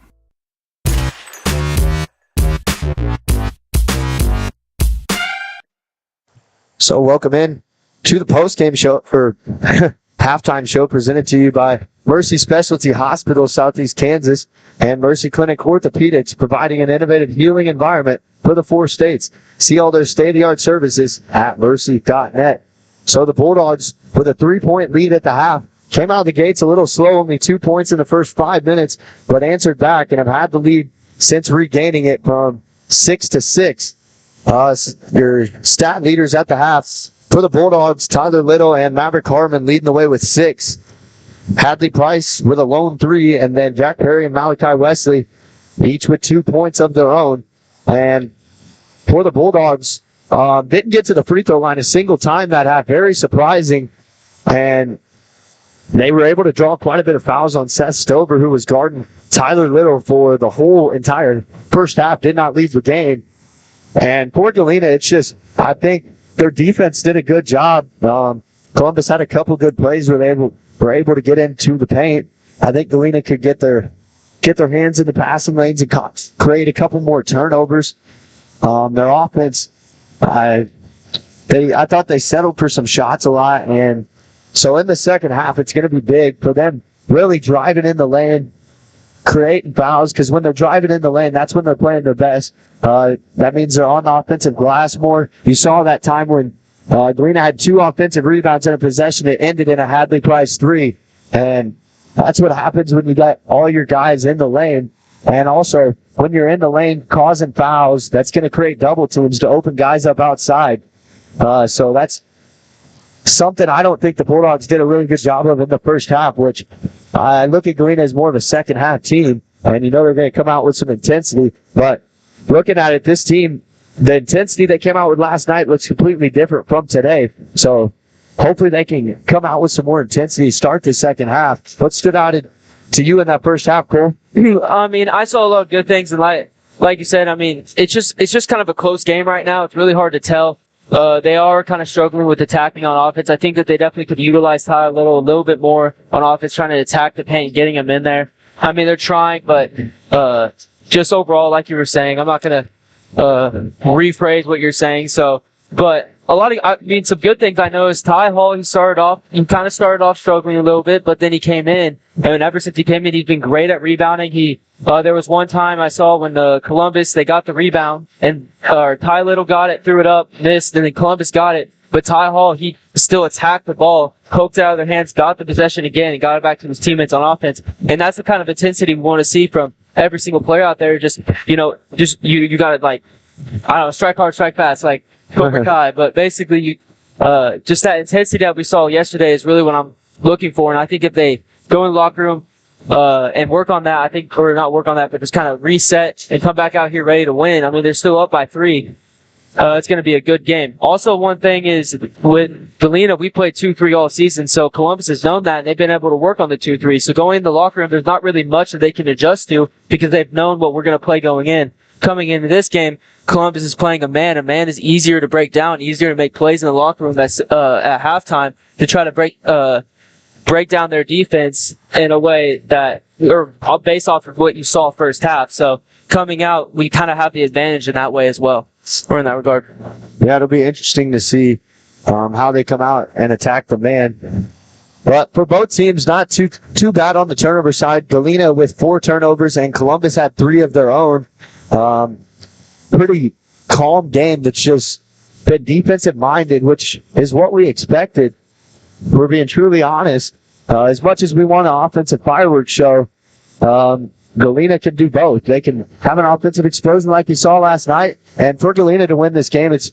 So welcome in to the postgame show, or halftime show, presented to you by Mercy Specialty Hospital, Southeast Kansas, and Mercy Clinic Orthopedics, providing an innovative healing environment for the 4 states. See all their state-of-the-art services at mercy.net. So the Bulldogs with a 3-point lead at the half came out of the gates a little slow, only 2 points in the first 5 minutes, but answered back and have had the lead since regaining it from 6-6. Your stat leaders at the half for the Bulldogs, Tyler Little and Maverick Harmon leading the way with 6. Hadley Price with a lone 3, and then Jack Perry and Malachi Wesley each with 2 points of their own. And for the Bulldogs, didn't get to the free throw line a single time that half. Very surprising. And they were able to draw quite a bit of fouls on Seth Stover, who was guarding Tyler Little for the whole entire first half, did not leave the game. And for Galena, it's just, I think their defense did a good job. Columbus had a couple good plays where they were able to get into the paint. I think Galena could get their hands in the passing lanes and create a couple more turnovers. Their offense, I thought they settled for some shots a lot, and so in the second half, it's going to be big for them really driving in the lane, creating fouls, because when they're driving in the lane, that's when they're playing their best. That means they're on the offensive glass more. You saw that time when Galena had 2 offensive rebounds in a possession. It ended in a Hadley Price 3, and that's what happens when you got all your guys in the lane. And also, when you're in the lane causing fouls, that's going to create double teams to open guys up outside. So that's something I don't think the Bulldogs did a really good job of in the first half, which I look at Galena as more of a second half team, and you know they're going to come out with some intensity. But looking at it, this team, the intensity they came out with last night looks completely different from today. So hopefully they can come out with some more intensity, start the second half. What stood out to you in that first half, Cole? I mean, I saw a lot of good things, and like you said, I mean, it's just kind of a close game right now. It's really hard to tell. They are kind of struggling with attacking on offense. I think that they definitely could utilize Tyler Little a little bit more on offense, trying to attack the paint, getting him in there. I mean, they're trying, but just overall, like you were saying, I'm not going to rephrase what you're saying. So, but some good things I know is Ty Hall, he kind of started off struggling a little bit, but then he came in, and ever since he came in, he's been great at rebounding. There was one time I saw when Columbus, they got the rebound, and Ty Little got it, threw it up, missed, and then Columbus got it. But Ty Hall, he still attacked the ball, poked it out of their hands, got the possession again, and got it back to his teammates on offense. And that's the kind of intensity we want to see from every single player out there. You got to, like, I don't know, strike hard, strike fast, like Cobra Kai. But basically, just that intensity that we saw yesterday is really what I'm looking for. And I think if they go in the locker room and work on that, or not work on that, but just kind of reset and come back out here ready to win. I mean, they're still up by 3. It's going to be a good game. Also, one thing is with Galena, we played 2-3 all season, so Columbus has known that, and they've been able to work on the 2-3. So going in the locker room, there's not really much that they can adjust to because they've known what we're going to play going in. Coming into this game, Columbus is playing a man. A man is easier to break down, easier to make plays in the locker room at halftime to try to break down their defense in a way that, or based off of what you saw first half. So coming out, we kind of have the advantage in that way as well, or in that regard. Yeah, it'll be interesting to see how they come out and attack the man. But for both teams, not too bad on the turnover side. Galena with 4 turnovers, and Columbus had 3 of their own. Pretty calm game that's just been defensive minded, which is what we expected. We're being truly honest. As much as we want an offensive fireworks show, Galena can do both. They can have an offensive explosion like you saw last night. And for Galena to win this game, it's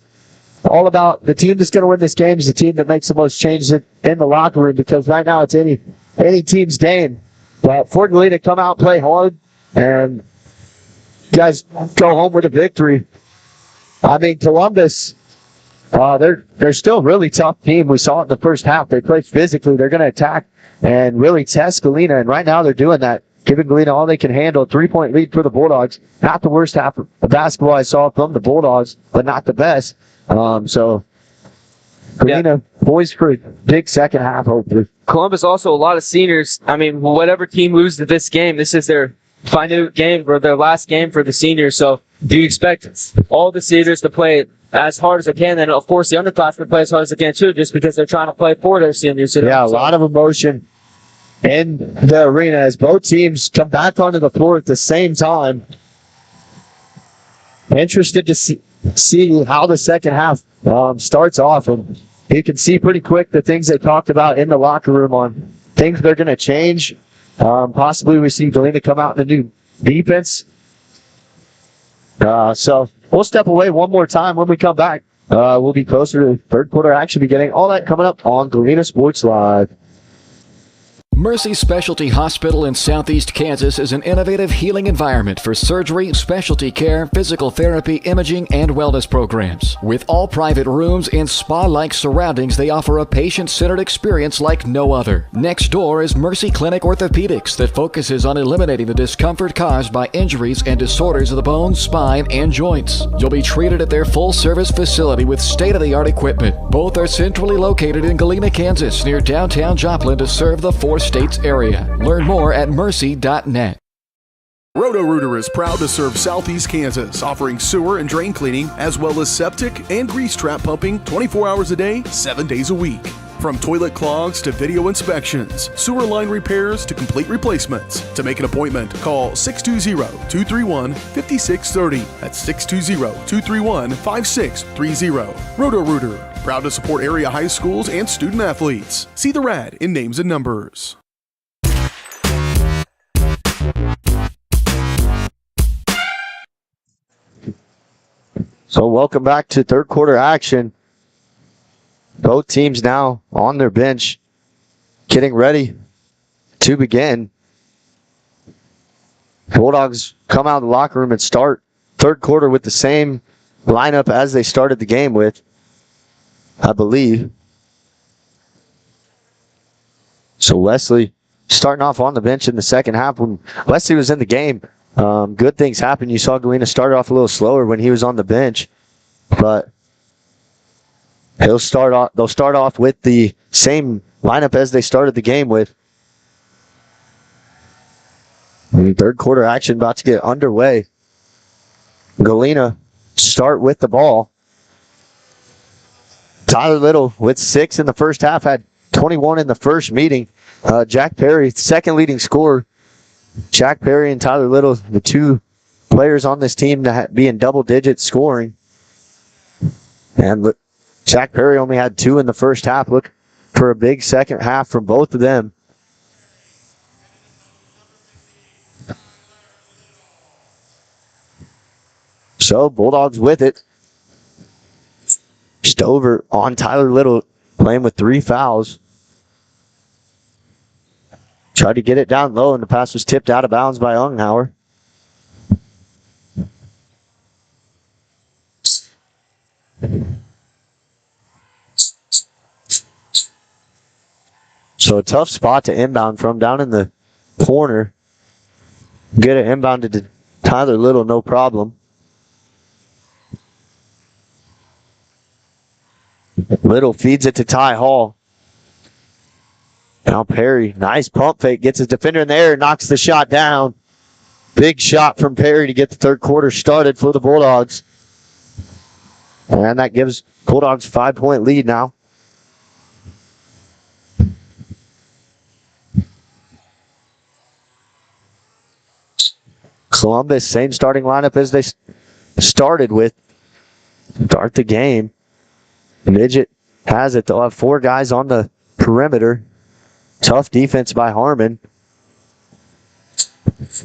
all about the team that's going to win this game is the team that makes the most changes in the locker room, because right now it's any team's game. But for Galena, come out, play hard, and guys go home with a victory. I mean, Columbus, they're still a really tough team. We saw it in the first half. They play physically. They're going to attack and really test Galena, and right now they're doing that, giving Galena all they can handle. 3-point lead for the Bulldogs. Not the worst half of basketball I saw from the Bulldogs, but not the best. So Galena poised for a big second half, hopefully. Columbus also a lot of seniors. I mean, whatever team loses this game, this is their final game or their last game for the seniors. So do you expect all the seniors to play as hard as they can? And of course, the underclassmen play as hard as they can too, just because they're trying to play for their seniors. Yeah, a lot of emotion in the arena as both teams come back onto the floor at the same time. Interested to see how the second half starts off. And you can see pretty quick the things they talked about in the locker room on things are going to change. Possibly we see Galena come out in a new defense. So we'll step away one more time. When we come back, we'll be closer to third quarter action beginning. All that coming up on Galena Sports Live. Mercy Specialty Hospital in Southeast Kansas is an innovative healing environment for surgery, specialty care, physical therapy, imaging, and wellness programs. With all private rooms and spa-like surroundings, they offer a patient-centered experience like no other. Next door is Mercy Clinic Orthopedics that focuses on eliminating the discomfort caused by injuries and disorders of the bones, spine, and joints. You'll be treated at their full-service facility with state-of-the-art equipment. Both are centrally located in Galena, Kansas, near downtown Joplin to serve the States area. Learn more at mercy.net. Roto-Rooter is proud to serve Southeast Kansas, offering sewer and drain cleaning, as well as septic and grease trap pumping 24 hours a day, 7 days a week. From toilet clogs to video inspections, sewer line repairs to complete replacements. To make an appointment, call 620-231-5630. That's 620-231-5630. Roto-Rooter, proud to support area high schools and student athletes. See the rad in names and numbers. So welcome back to third quarter action. Both teams now on their bench, getting ready to begin. Bulldogs come out of the locker room and start third quarter with the same lineup as they started the game with, I believe. So Wesley starting off on the bench in the second half. When Wesley was in the game, good things happened. You saw Galena start off a little slower when he was on the bench, but they'll start off with the same lineup as they started the game with. And third quarter action about to get underway. Galena start with the ball. Tyler Little with 6 in the first half, had 21 in the first meeting. Jack Perry, second leading scorer. Jack Perry and Tyler Little, the two players on this team to be in double digit scoring. And Jack Perry only had 2 in the first half. Look for a big second half from both of them. So Bulldogs with it. Stover on Tyler Little, playing with 3 fouls. Tried to get it down low, and the pass was tipped out of bounds by Unghauer. So a tough spot to inbound from, down in the corner. Get it inbounded to Tyler Little, no problem. Little feeds it to Ty Hall. Now Perry, nice pump fake, gets his defender in the air, knocks the shot down. Big shot from Perry to get the third quarter started for the Bulldogs. And that gives Bulldogs a 5-point lead now. Columbus, same starting lineup as they started with. Start the game. Midget has it. They'll have 4 guys on the perimeter. Tough defense by Harmon.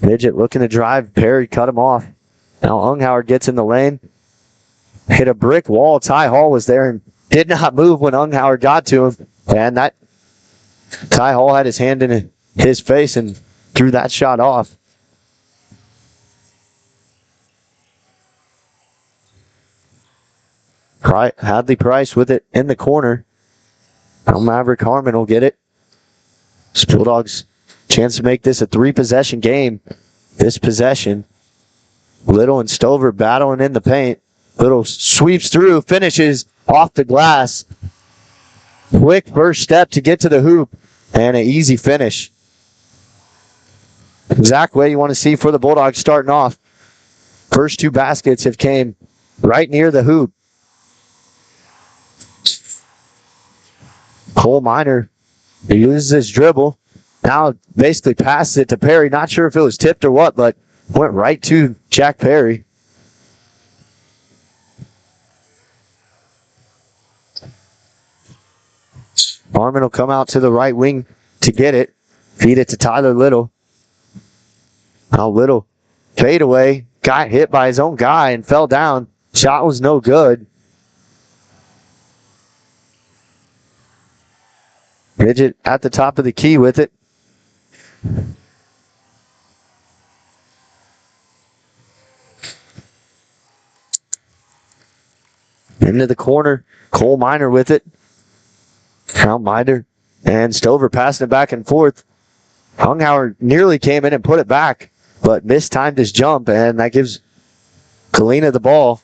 Midget looking to drive. Perry cut him off. Now Unghauer gets in the lane. Hit a brick wall. Ty Hall was there and did not move when Unghauer got to him. And that Ty Hall had his hand in his face and threw that shot off. Hadley Price with it in the corner. Now Maverick Harmon will get it. Bulldogs chance to make this a 3-possession game. This possession. Little and Stover battling in the paint. Little sweeps through, finishes off the glass. Quick first step to get to the hoop, and an easy finish. Exact way you want to see for the Bulldogs starting off. First 2 baskets have came right near the hoop. Cole Minor, he uses his dribble. Now basically passes it to Perry. Not sure if it was tipped or what, but went right to Jack Perry. Harmon will come out to the right wing to get it. Feed it to Tyler Little. Now Little fade away. Got hit by his own guy and fell down. Shot was no good. Midget at the top of the key with it. Into the corner. Cole Miner with it. Now Miner and Stover passing it back and forth. Hunghauer nearly came in and put it back, but mistimed his jump, and that gives Galena the ball.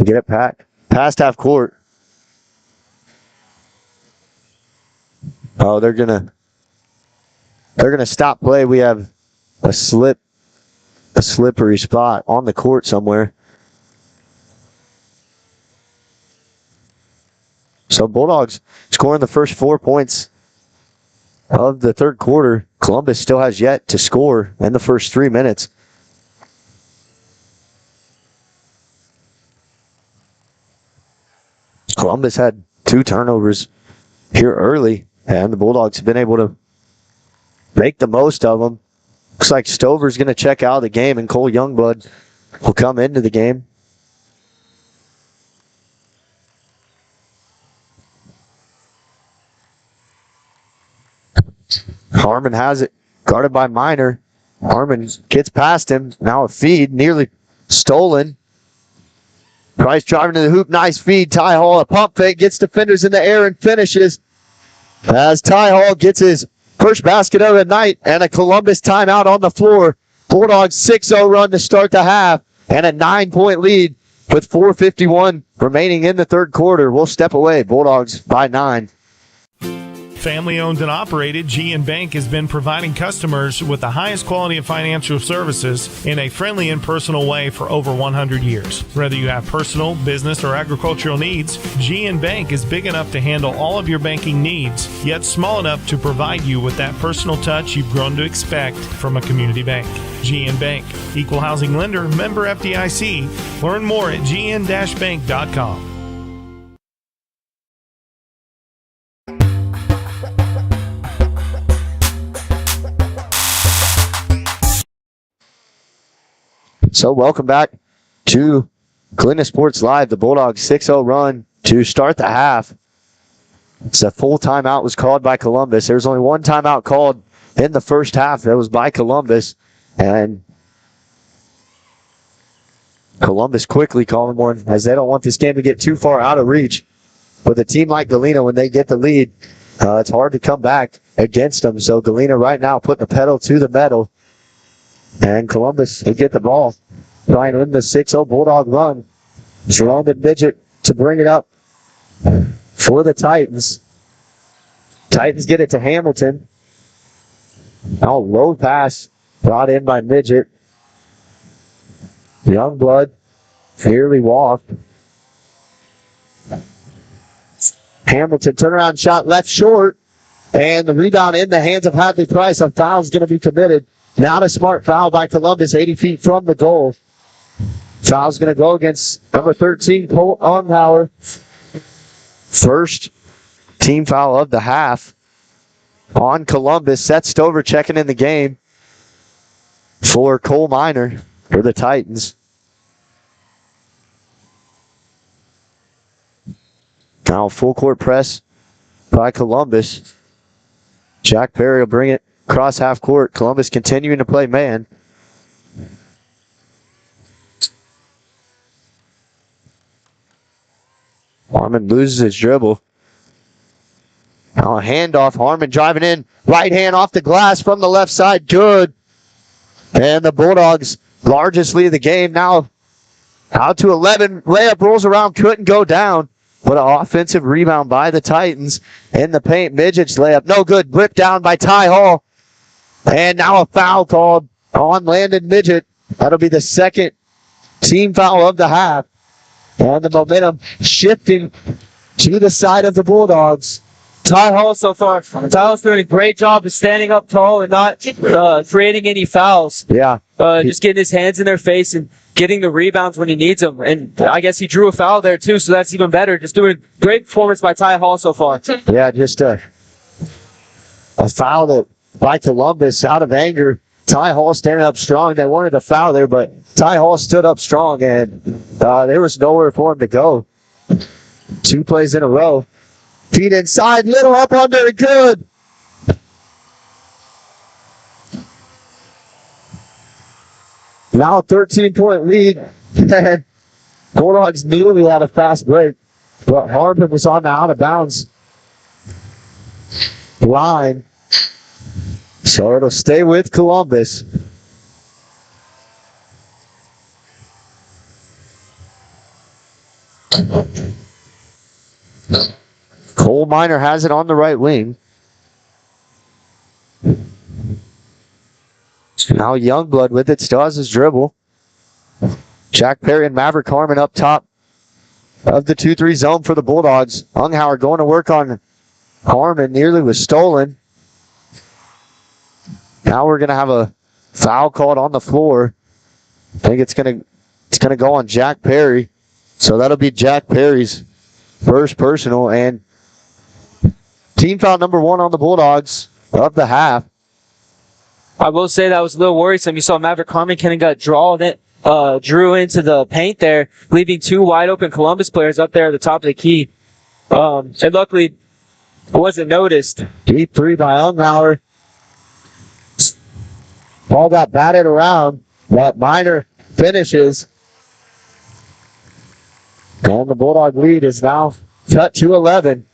Get it past half court. Oh, they're gonna stop play. We have a slippery spot on the court somewhere. So Bulldogs scoring the first 4 points of the third quarter. Columbus still has yet to score in the first 3 minutes. Columbus had 2 turnovers here early, and the Bulldogs have been able to make the most of them. Looks like Stover's going to check out of the game, and Cole Youngblood will come into the game. Harmon has it, guarded by Miner. Harmon gets past him. Now a feed, nearly stolen. Price driving to the hoop, nice feed. Ty Hall, a pump fake, gets defenders in the air and finishes. As Ty Hall gets his first basket of the night and a Columbus timeout on the floor. Bulldogs 6-0 run to start the half and a 9-point lead with 4:51 remaining in the third quarter. We'll step away. Bulldogs by 9. Family owned and operated, G&N Bank has been providing customers with the highest quality of financial services in a friendly and personal way for over 100 years. Whether you have personal, business, or agricultural needs, G&N Bank is big enough to handle all of your banking needs, yet small enough to provide you with that personal touch you've grown to expect from a community bank. G&N Bank, equal housing lender, member FDIC. Learn more at gn-bank.com. So welcome back to Galena Sports Live. The Bulldogs 6-0 run to start the half. It's a full timeout was called by Columbus. There was only one timeout called in the first half. That was by Columbus. And Columbus quickly calling one as they don't want this game to get too far out of reach. With a team like Galena, when they get the lead, it's hard to come back against them. So Galena right now putting the pedal to the metal. And Columbus will get the ball. Trying to win the 6-0 Bulldog run. Jerome and Midget to bring it up for the Titans. Titans get it to Hamilton. Now low pass brought in by Midget. Youngblood fairly walked. Hamilton turnaround shot left short. And the rebound in the hands of Hadley Price. A foul's going to be committed. Not a smart foul by Columbus, 80 feet from the goal. Foul's going to go against number 13, Cole Hunghauer. First team foul of the half on Columbus. Seth Stover checking in the game for Cole Miner for the Titans. Now full court press by Columbus. Jack Perry will bring it across half court. Columbus continuing to play man. Harmon loses his dribble. Now a handoff. Harmon driving in. Right hand off the glass from the left side. Good. And the Bulldogs' largest lead of the game now out to 11. Layup rolls around. Couldn't go down. But an offensive rebound by the Titans in the paint. Midget's layup. No good. Whipped down by Ty Hall. And now a foul called on Landon Midget. That'll be the second team foul of the half. And the momentum shifting to the side of the Bulldogs. Ty Hall so far. Ty Hall's doing a great job of standing up tall and not creating any fouls. Yeah. Just getting his hands in their face and getting the rebounds when he needs them. And I guess he drew a foul there too, so that's even better. Just doing great performance by Ty Hall so far. Yeah, just A foul that by Columbus out of anger. Ty Hall standing up strong. They wanted a foul there, but Ty Hall stood up strong, and there was nowhere for him to go. 2 plays in a row. Feet inside, Little up under, good. Now a 13-point lead. And Bulldogs nearly had a fast break, but Harmon was on the out-of-bounds line. So it'll stay with Columbus. Cole Minor has it on the right wing. Now Youngblood with it, still has his dribble. Jack Perry and Maverick Harmon up top of the 2-3 zone for the Bulldogs. Unghauer going to work on Harmon, nearly was stolen. Now we're going to have a foul called on the floor. I think it's going to go on Jack Perry. So that'll be Jack Perry's first personal, and team foul number 1 on the Bulldogs of the half. I will say that was a little worrisome. You saw Maverick Harmon kind of got drew into the paint there, leaving 2 wide open Columbus players up there at the top of the key. And luckily, it wasn't noticed. Deep 3 by Unghauer. Ball got batted around, but Minor finishes. And the Bulldog lead is now cut to 11.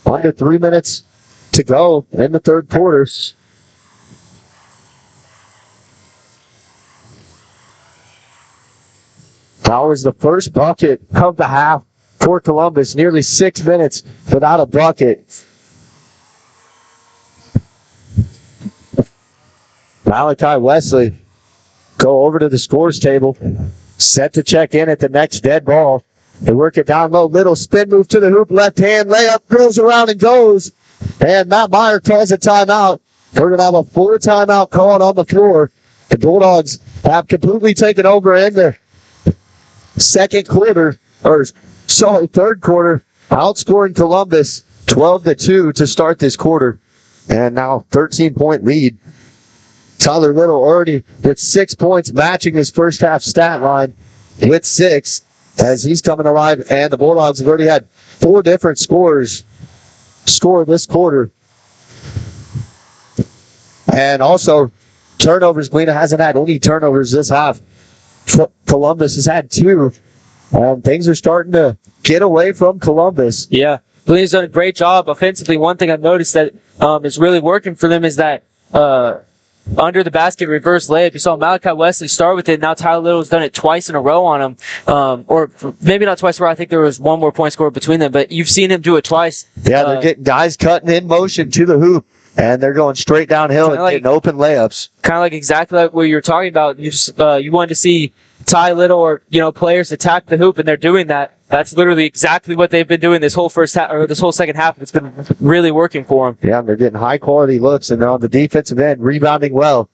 Under 3 minutes to go in the third quarter. That was the first bucket of the half for Columbus. Nearly 6 minutes without a bucket. Malachi Wesley go over to the scores table. Set to check in at the next dead ball. They work it down low. Little spin move to the hoop. Left hand layup. Goes around and goes. And Matt Meyer calls a timeout. We're going to have a 4 timeout called on the floor. The Bulldogs have completely taken over in the third quarter, outscoring Columbus 12-2 to start this quarter. And now 13-point lead. Tyler Little already with 6 points, matching his first half stat line with 6 as he's coming alive. And the Bulldogs have already had 4 different scorers score this quarter. And also turnovers. Galena hasn't had any turnovers this half. Columbus has had 2. Things are starting to get away from Columbus. Yeah, Galena's done a great job offensively. One thing I've noticed that is really working for them is that under the basket reverse layup. You saw Malachi Wesley start with it. Now Tyler Little's done it twice in a row on him. Or maybe not twice in a row. I think there was 1 more point scored between them, but you've seen him do it twice. Yeah, they're getting guys cutting in motion to the hoop, and they're going straight downhill and getting open layups. Kind of like exactly like what you were talking about. You wanted to see Ty Little or players attack the hoop, and they're doing that. That's literally exactly what they've been doing this whole first half or this whole second half. It's been really working for them. Yeah, they're getting high quality looks, and they're on the defensive end rebounding well.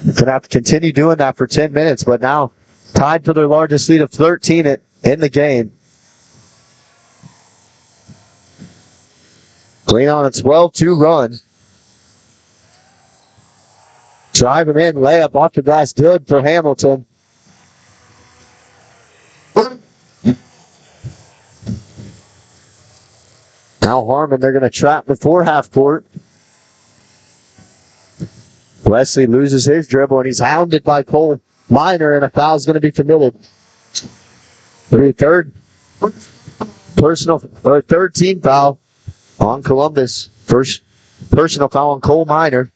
They're going to have to continue doing that for 10 minutes, but now tied for their largest lead of 13 in the game. Galena on a 12-2 run. Driving in, layup off the glass, good for Hamilton. Now Harmon, they're going to trap before half court. Wesley loses his dribble, and he's hounded by Cole Minor, and a foul is going to be committed. Third team foul on Columbus. First personal foul on Cole Minor.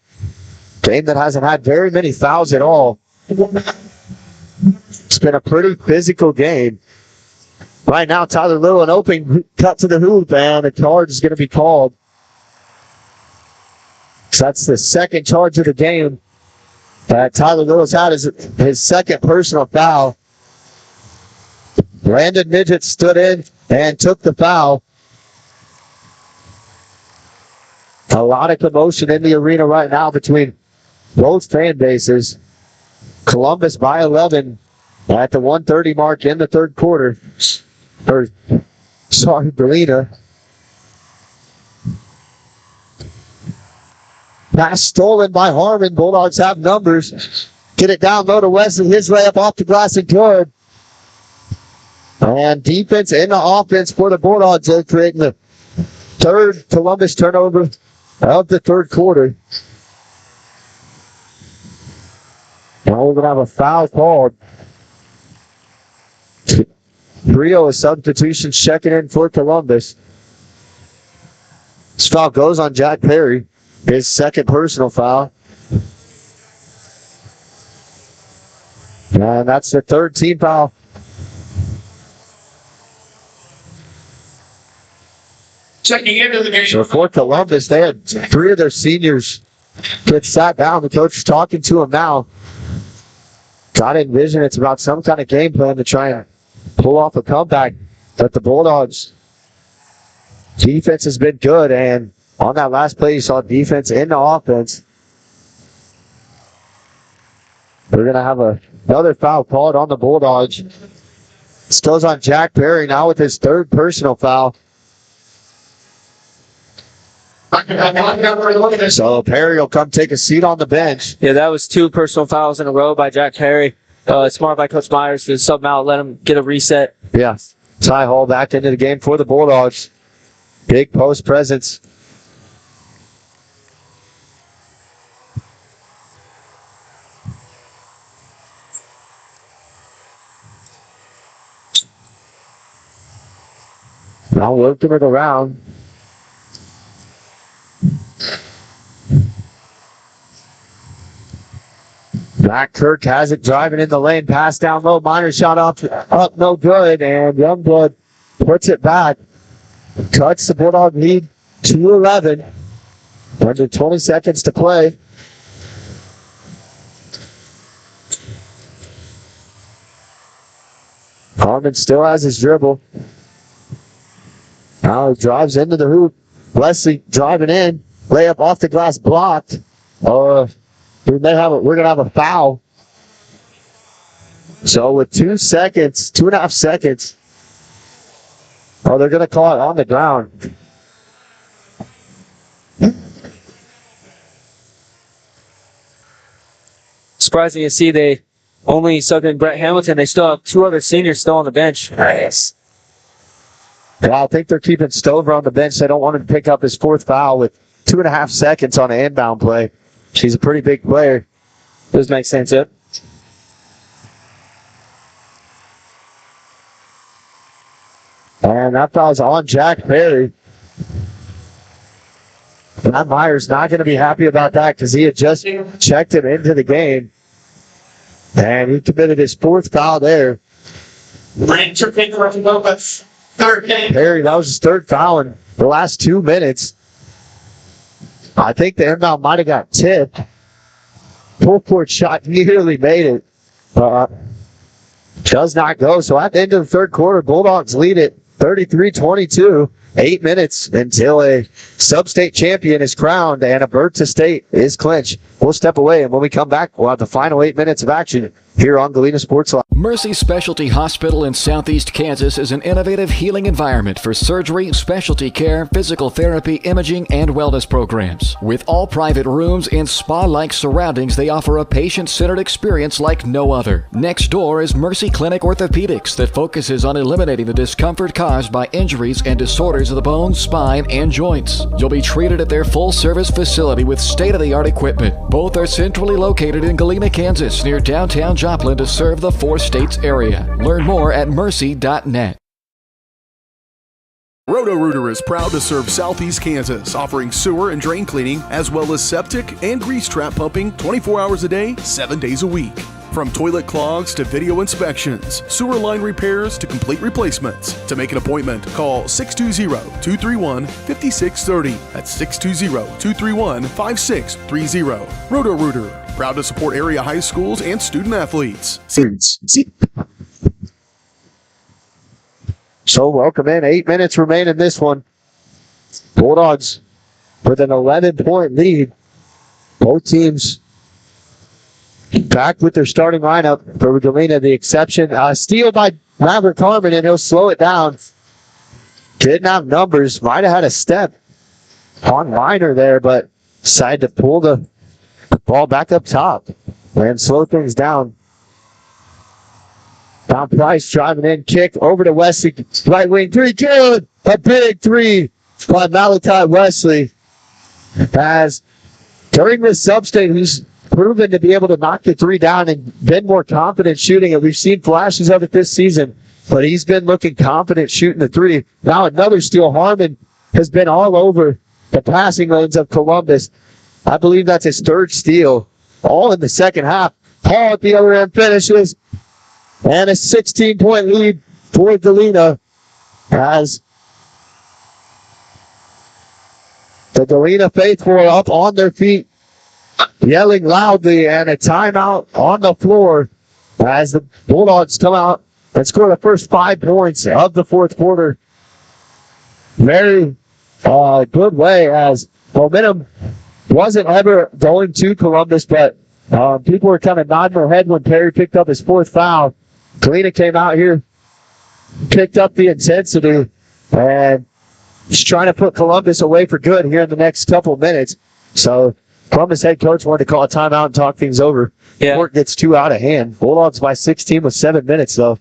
Game that hasn't had very many fouls at all. It's been a pretty physical game. Right now, Tyler Little, an open cut to the hoop, and a charge is going to be called. So that's the second charge of the game that Tyler Little's had his second personal foul. Brandon Midget stood in and took the foul. A lot of commotion in the arena right now between both fan bases. Columbus by 11 at the 1:30 mark in the third quarter. Galena. Pass stolen by Harmon. Bulldogs have numbers. Get it down low to Wesley. His layup off the glass and good. And defense and the offense for the Bulldogs. They're creating the third Columbus turnover of the third quarter. Now we're going to have a foul called. Trio of substitutions checking in for Columbus. This foul goes on Jack Perry. His second personal foul. And that's the third team foul. Checking into the game. So for Columbus, they had three of their seniors get sat down. The coach is talking to them now. Got to envision it's about some kind of game plan to try and pull off a comeback. But the Bulldogs defense has been good, and on that last play, you saw defense and the offense. We're going to have another foul called on the Bulldogs. This goes on Jack Perry now with his third personal foul. So Perry will come take a seat on the bench. Yeah, that was 2 personal fouls in a row by Jack Perry. Smart by Coach Myers to sub him out, let him get a reset. Yeah. Ty Hall back into the game for the Bulldogs. Big post presence. Now working it around. Back Kirk has it driving in the lane. Pass down low. Minor shot up no good. And Youngblood puts it back. Cuts the Bulldog lead to 11. Under 20 seconds to play. Harmon still has his dribble. Now he drives into the hoop. Wesley driving in. Layup off the glass blocked. We're gonna have a foul. So with 2 seconds, 2.5 seconds. Oh, they're gonna call it on the ground. Surprising to see they only subbed in Brett Hamilton. They still have 2 other seniors still on the bench. Nice. Yeah, I think they're keeping Stover on the bench. They don't want him to pick up his 4th foul with 2.5 seconds on an inbound play. She's a pretty big player. Does make sense, yeah. And that foul's on Jack Perry. Matt Myers not going to be happy about that because he had just checked him into the game. And he committed his 4th foul there. Perry, Perry, that was his 3rd foul in the last 2 minutes. I think the inbound might have got tipped. Full court shot, nearly made it. Does not go. So at the end of the 3rd quarter, Bulldogs lead it 33-22. 8 minutes until a sub-state champion is crowned and a berth to state is clinched. We'll step away, and when we come back, we'll have the final 8 minutes of action here on Galena Sports Live. Mercy Specialty Hospital in Southeast Kansas is an innovative healing environment for surgery, specialty care, physical therapy, imaging, and wellness programs. With all private rooms and spa-like surroundings, they offer a patient-centered experience like no other. Next door is Mercy Clinic Orthopedics that focuses on eliminating the discomfort caused by injuries and disorders of the bones, spine, and joints. You'll be treated at their full-service facility with state-of-the-art equipment. Both are centrally located in Galena, Kansas, near downtown Joplin to serve the 4 states area. Learn more at mercy.net. Roto-Rooter is proud to serve Southeast Kansas, offering sewer and drain cleaning, as well as septic and grease trap pumping 24 hours a day, 7 days a week. From toilet clogs to video inspections, sewer line repairs to complete replacements. To make an appointment, call 620-231-5630. That's 620-231-5630. Roto-Rooter, proud to support area high schools and student athletes. So welcome in. 8 minutes remain in this one. Bulldogs with an 11-point lead. Both teams back with their starting lineup for Galena. The exception, steal by Maverick Harmon, and he'll slow it down. Didn't have numbers. Might have had a step on Minor there, but decided to pull the ball back up top and slow things down. Now Price driving in, kick over to Wesley, right wing three, good! A big three by Malachi Wesley. As during this substate, he's proven to be able to knock the three down and been more confident shooting it. We've seen flashes of it this season, but he's been looking confident shooting the three. Now another steal. Harmon has been all over the passing lanes of Columbus. I believe that's his third steal, all in the second half. Paul at the other end finishes, and a 16-point lead for Galena as the Galena faithful are up on their feet, yelling loudly, and a timeout on the floor as the Bulldogs come out and score the first 5 points of the fourth quarter. Very good way, as momentum wasn't ever going to Columbus, but people were kind of nodding their head when Perry picked up his fourth foul. Galena came out here, picked up the intensity, and just trying to put Columbus away for good here in the next couple minutes. So Columbus head coach wanted to call a timeout and talk things over. Yeah. Court gets 2 out of hand. Bulldogs by 16 with 7 minutes, though.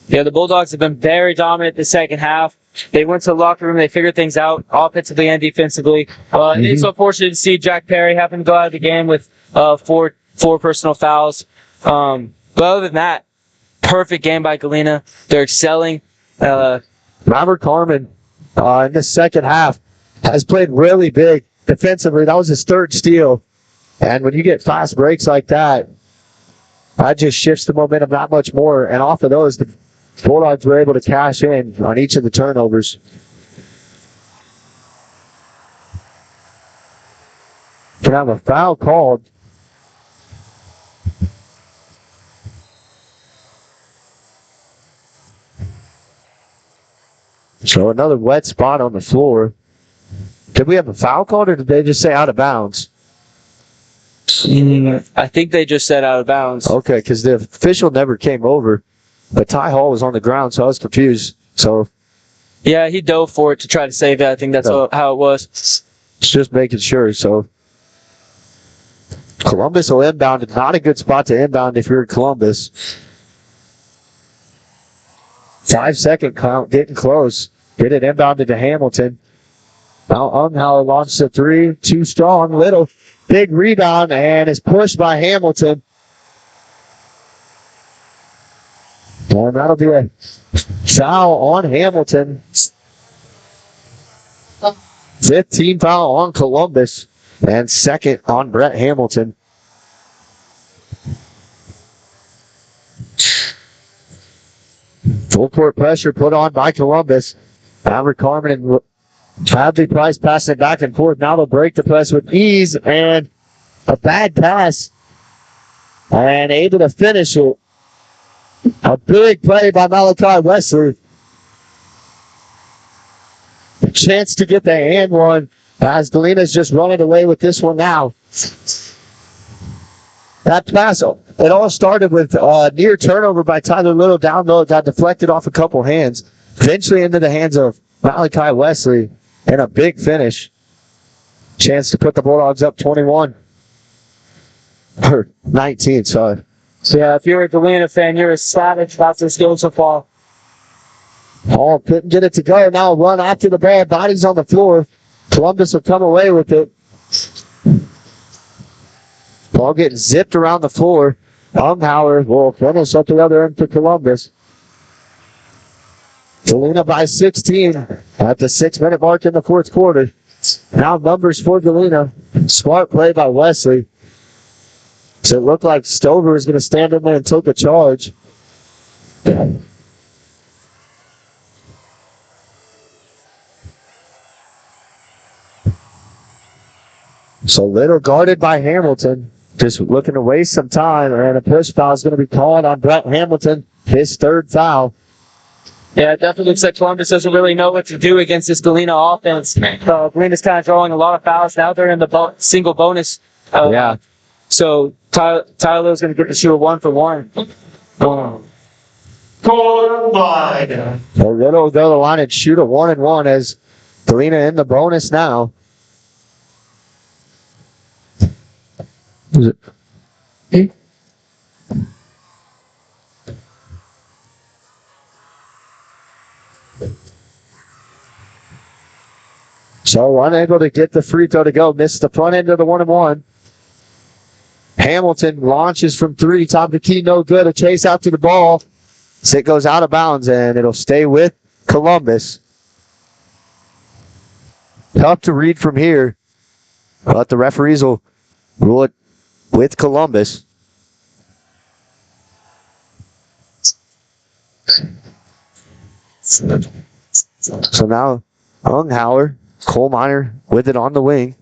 Yeah, the Bulldogs have been very dominant the second half. They went to the locker room. They figured things out offensively and defensively. It's unfortunate to see Jack Perry having to go out of the game with four personal fouls. But other than that, perfect game by Galena. They're excelling. Robert Carmen in the second half has played really big defensively. That was his third steal. And when you get fast breaks like that just shifts the momentum that much more. And off of those, the Bulldogs were able to cash in on each of the turnovers. Can have a foul called. So another wet spot on the floor. Did we have a foul called, or did they just say out of bounds? I think they just said out of bounds. Okay, because the official never came over, but Ty Hall was on the ground, so I was confused. So yeah, he dove for it to try to save it. I think that's how it was. Just making sure. So Columbus will inbound. Not a good spot to inbound if you're in Columbus. 5-second count, getting close. Get it inbounded to Hamilton. Now Unghauer launches a three. Too strong. Little big rebound and is pushed by Hamilton. And that'll be a foul on Hamilton. 15 foul on Columbus and second on Brett Hamilton. Full court pressure put on by Columbus. Albert Carmen and Bradley Price passing it back and forth. Now they'll break the press with ease, and a bad pass. And able to finish it. A big play by Malachi Wesley. A chance to get the hand one as Galena's just running away with this one now. That pass, it all started with a near turnover by Tyler Little down low. It got deflected off a couple hands. Eventually into the hands of Malachi Wesley. And a big finish. Chance to put the Bulldogs up 21. Or 19, sorry. So yeah, if you're a Galena fan, you're ecstatic about this game so far. Hall couldn't get it to go. Now run after the ball. Bodies on the floor. Columbus will come away with it. Ball getting zipped around the floor. Unghauer will finish up the other end for Columbus. Galena by 16 at the 6-minute mark in the fourth quarter. Now numbers for Galena. Smart play by Wesley. So it looked like Stover was going to stand in there and take a charge. So Little guarded by Hamilton. Just looking to waste some time. And a push foul is going to be called on Brett Hamilton. His third foul. Yeah, it definitely looks like Columbus doesn't really know what to do against this Galena offense. Galena's kind of drawing a lot of fouls. Now they're in the single bonus. Yeah. So Tyler's going to get the shoot a 1-for-1. So Little will go to the line and shoot a 1-and-1 as Galena in the bonus now. So unable to get the free throw to go. Missed the front end of the 1-and-1. Hamilton launches from three. Top of the key, no good. A chase out to the ball. It goes out of bounds, and it'll stay with Columbus. Tough to read from here, but the referees will rule it with Columbus. So now Unghauer, Coal Miner with it on the wing.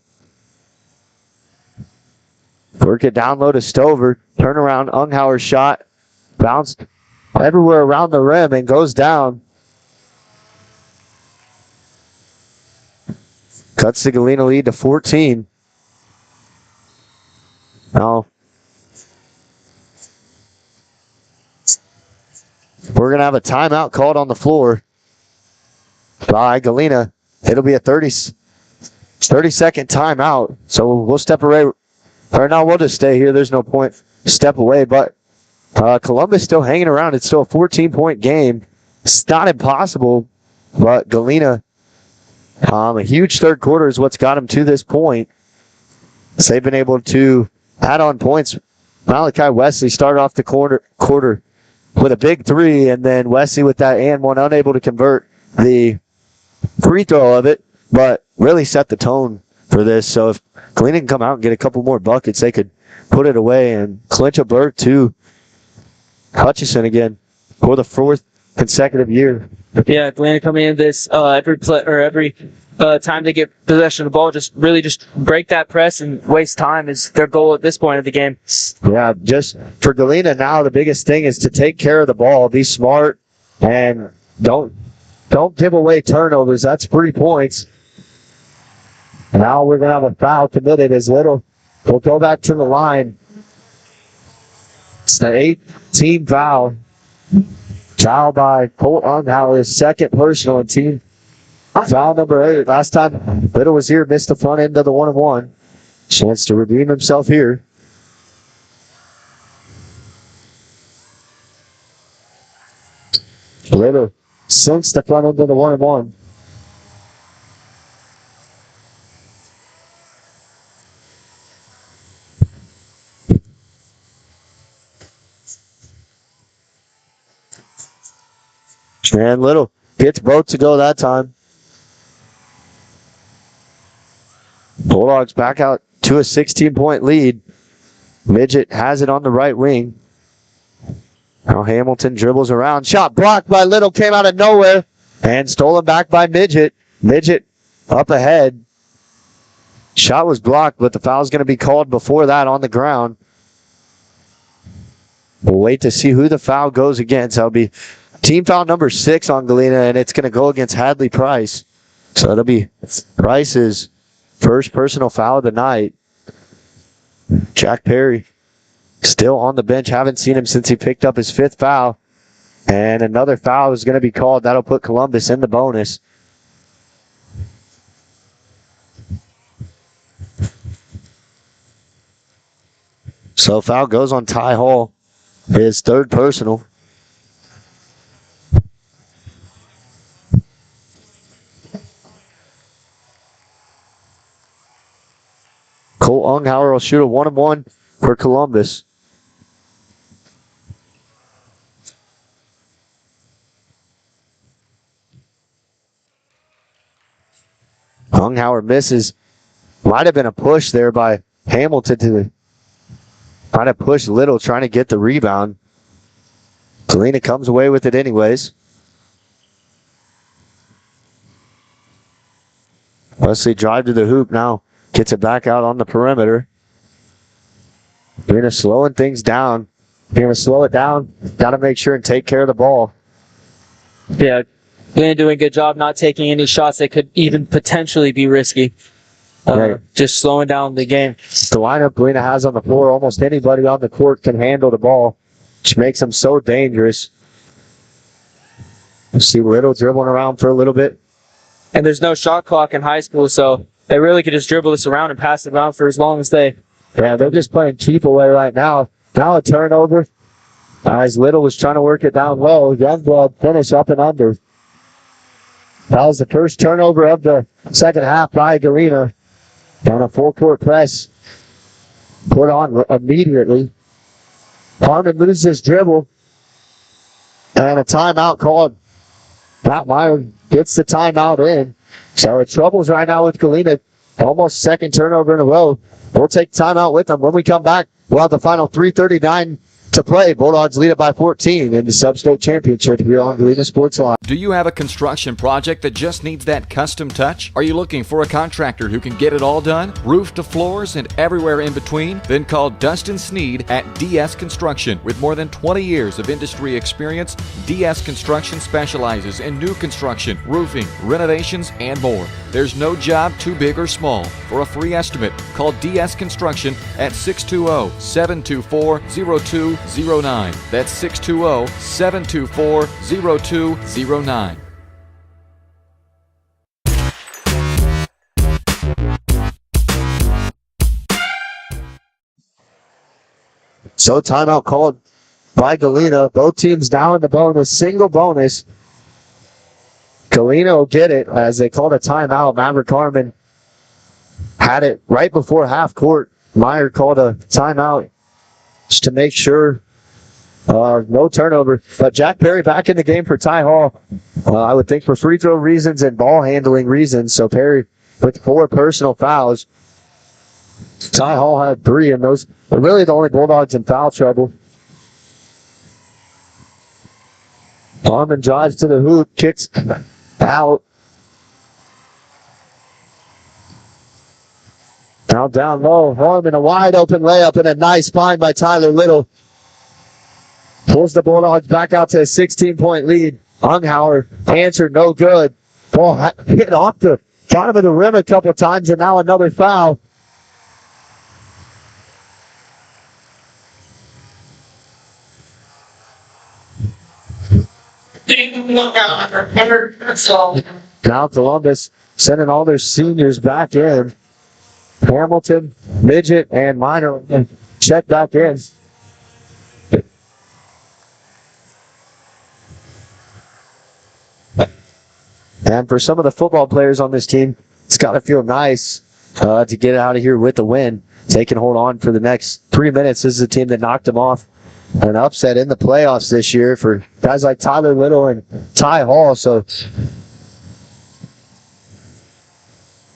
Work it down low to Stover. Turn around, Unghauer's shot. Bounced everywhere around the rim and goes down. Cuts the Galena lead to 14. Now, we're going to have a timeout called on the floor by Galena. It'll be a 30-second timeout. So we'll step away. Or no, we'll just stay here. There's no point step away. But Columbus still hanging around. It's still a 14-point game. It's not impossible, but Galena, a huge third quarter is what's got them to this point. So they've been able to add on points. Malachi Wesley started off the quarter with a big three, and then Wesley with that and one, unable to convert the free throw of it, but really set the tone for this. So if Galena can come out and get a couple more buckets, they could put it away and clinch a berth to Hutchison again for the fourth consecutive year. Yeah, Galena coming in this every time they get possession of the ball, just break that press and waste time is their goal at this point of the game. Yeah, just for Galena now, the biggest thing is to take care of the ball, be smart, and don't give away turnovers. That's 3 points. Now we're going to have a foul committed as Little will go back to the line. It's the 8th team foul. Foul by Colt Unghauer, his second personal and team foul number 8. Last time Little was here, missed the front end of the 1-and-1. Chance to redeem himself here. Little sinks the front end of the 1-and-1. And Little gets both to go that time. Bulldogs back out to a 16-point lead. Midget has it on the right wing. Now Hamilton dribbles around. Shot blocked by Little, came out of nowhere, and stolen back by Midget. Midget up ahead. Shot was blocked, but the foul's going to be called before that on the ground. We'll wait to see who the foul goes against. That'll be team foul number 6 on Galena, and it's going to go against Hadley Price. So it'll be Price's first personal foul of the night. Jack Perry still on the bench. Haven't seen him since he picked up his 5th foul. And another foul is going to be called. That'll put Columbus in the bonus. So foul goes on Ty Hall, his 3rd personal. Colt Unghauer will shoot a 1-and-1 for Columbus. Unghauer misses. Might have been a push there by Hamilton might have pushed Little trying to get the rebound. Galena comes away with it anyways. Wesley drive to the hoop now. Gets it back out on the perimeter. Galena slowing things down. You're going to slow it down. Got to make sure and take care of the ball. Yeah, Galena doing a good job not taking any shots that could even potentially be risky. Right. Just slowing down the game. The lineup Galena has on the floor, almost anybody on the court can handle the ball, which makes them so dangerous. You see Little dribbling around for a little bit. And there's no shot clock in high school, so they really could just dribble this around and pass it around for as long as they Yeah, they're just playing keep away right now. Now a turnover. As Little was trying to work it down low. Youngblood finish up and under. That was the first turnover of the second half by Galena. On a full court press. Put on immediately. Harmon loses his dribble. And a timeout called. Matt Meyer gets the timeout in. So it's troubles right now with Galena. Almost second turnover in a row. We'll take timeout with them. When we come back, we'll have the final 3:39 to play. Bulldogs lead it by 14 in the Sub-State Championship here on Galena Sports Line. Do you have a construction project that just needs that custom touch? Are you looking for a contractor who can get it all done? Roof to floors and everywhere in between? Then call Dustin Sneed at DS Construction. With more than 20 years of industry experience, DS Construction specializes in new construction, roofing, renovations, and more. There's no job too big or small. For a free estimate, call DS Construction at 620-724-0209. That's 620-724-0209. So timeout called by Galena. Both teams down in the bonus. Single bonus. Galena will get it as they called a timeout. Maverick Harmon had it right before half court. Meyer called a timeout just to make sure no turnover. But Jack Perry back in the game for Ty Hall. I would think for free throw reasons and ball handling reasons. So Perry with 4 personal fouls. Ty Hall had 3, and those are really the only Bulldogs in foul trouble. Harmon drives to the hoop, kicks out. Now down low, Harmon, a wide open layup and a nice find by Tyler Little. Pulls the Bulldogs back out to a 16-point lead. Unghauer answered no good. Ball hit off the bottom of the rim a couple times, and now another foul. Now Columbus sending all their seniors back in. Hamilton, Midget, and Minor check back in. And for some of the football players on this team, it's got to feel nice to get out of here with a win. They can hold on for the next 3 minutes. This is a team that knocked them off an upset in the playoffs this year for guys like Tyler Little and Ty Hall. So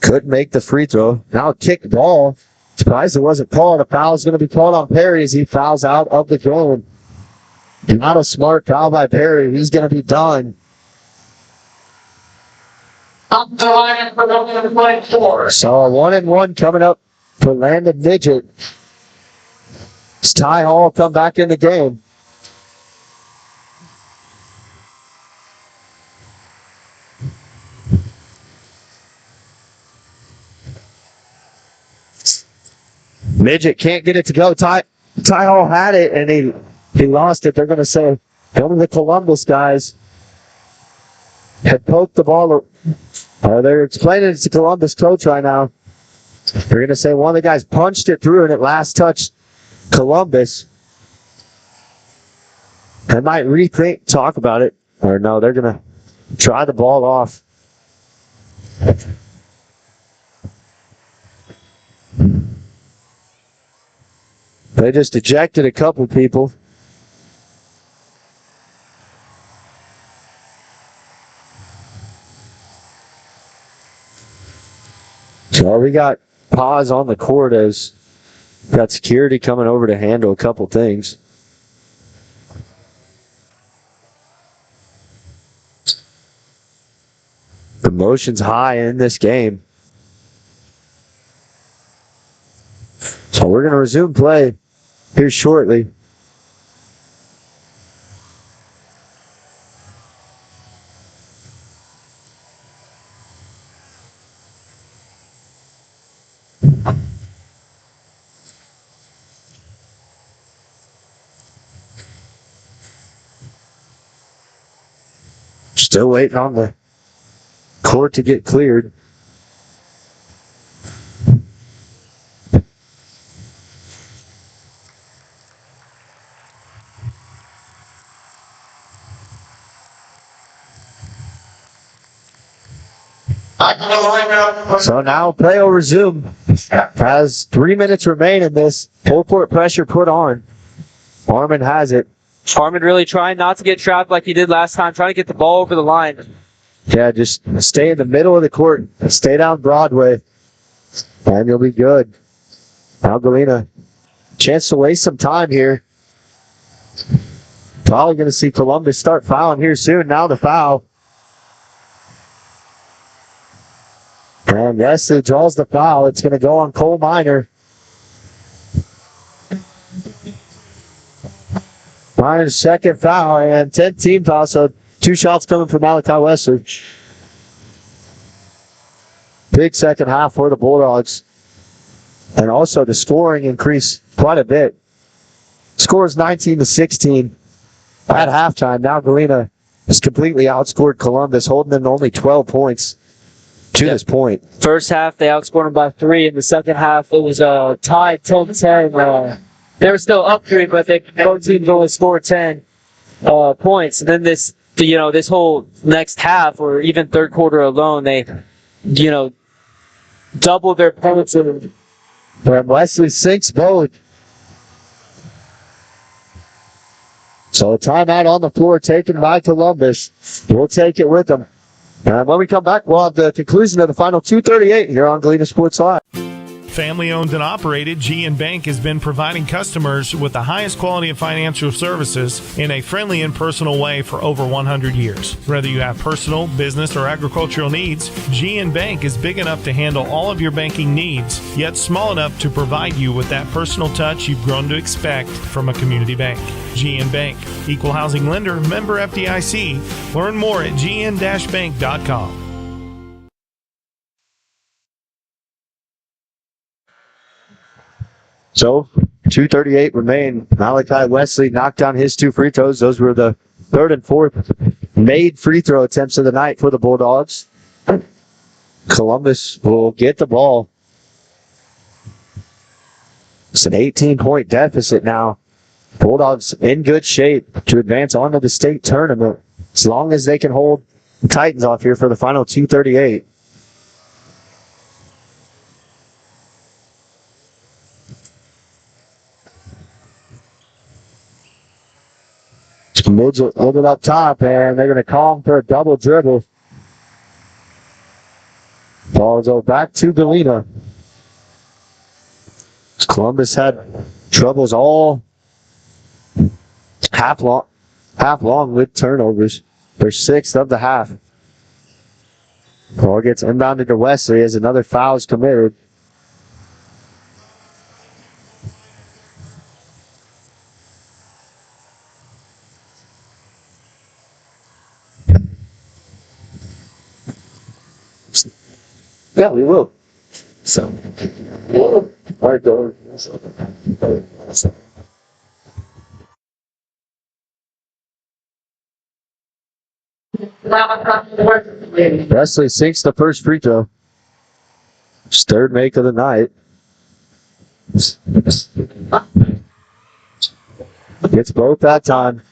couldn't make the free throw. Now a kick ball. Surprised it wasn't called. A foul is going to be called on Perry as he fouls out of the zone. Not a smart foul by Perry. He's going to be done. So a 1-and-1 coming up for Landon Midget. As Ty Hall come back in the game. Midget can't get it to go. Ty Hall had it and he lost it. They're going to say one of the Columbus guys had poked the ball. They're explaining it to Columbus coach right now. They're going to say one of the guys punched it through and it last touched Columbus. They might talk about it. Or no, they're going to try the ball off. They just ejected a couple people. So we got pause on the court as got security coming over to handle a couple things. Emotions high in this game. So we're going to resume play here shortly. Still waiting on the court to get cleared. So now play will resume. Has 3 minutes remain in this. Full court pressure put on. Harmon has it. Harmon really trying not to get trapped like he did last time, trying to get the ball over the line. Yeah, just stay in the middle of the court. Stay down Broadway. And you'll be good. Now Galena, chance to waste some time here. Probably going to see Columbus start fouling here soon. Now the foul. And Wesley draws the foul. It's going to go on Cole Minor. Minor's second foul and 10 team foul, so 2 shots coming from Malachi Wesley. Big second half for the Bulldogs. And also the scoring increased quite a bit. Scores 19-16 at halftime. Now Galena has completely outscored Columbus, holding them to only 12 points to this point. First half, they outscored them by 3. In the second half, it was tied 10-10. They were still up 3, but both teams only scored 10 points. And then this whole next half, or even third quarter alone, they, doubled their points. And Wesley sinks both. So a timeout on the floor taken by Columbus. We'll take it with them. And when we come back, we'll have the conclusion of the final 2:38 here on Galena Sports Live. Family owned and operated, G&N Bank has been providing customers with the highest quality of financial services in a friendly and personal way for over 100 years. Whether you have personal, business, or agricultural needs, G&N Bank is big enough to handle all of your banking needs, yet small enough to provide you with that personal touch you've grown to expect from a community bank. G&N Bank, equal housing lender, member FDIC. Learn more at gn-bank.com. So 2:38 remain. Malachi Wesley knocked down his 2 free throws. Those were the third and fourth made free throw attempts of the night for the Bulldogs. Columbus will get the ball. It's an 18-point deficit now. Bulldogs in good shape to advance onto the state tournament as long as they can hold the Titans off here for the final 2:38. Moves a little bit up top, and they're going to call him for a double dribble. Ball goes back to Galena. Columbus had troubles all half long with turnovers. They're 6th of the half. Ball gets inbounded to Wesley as another foul is committed. Yeah, we will. So, our door. Wesley sinks the first free throw. His 3rd make of the night. Gets both that time.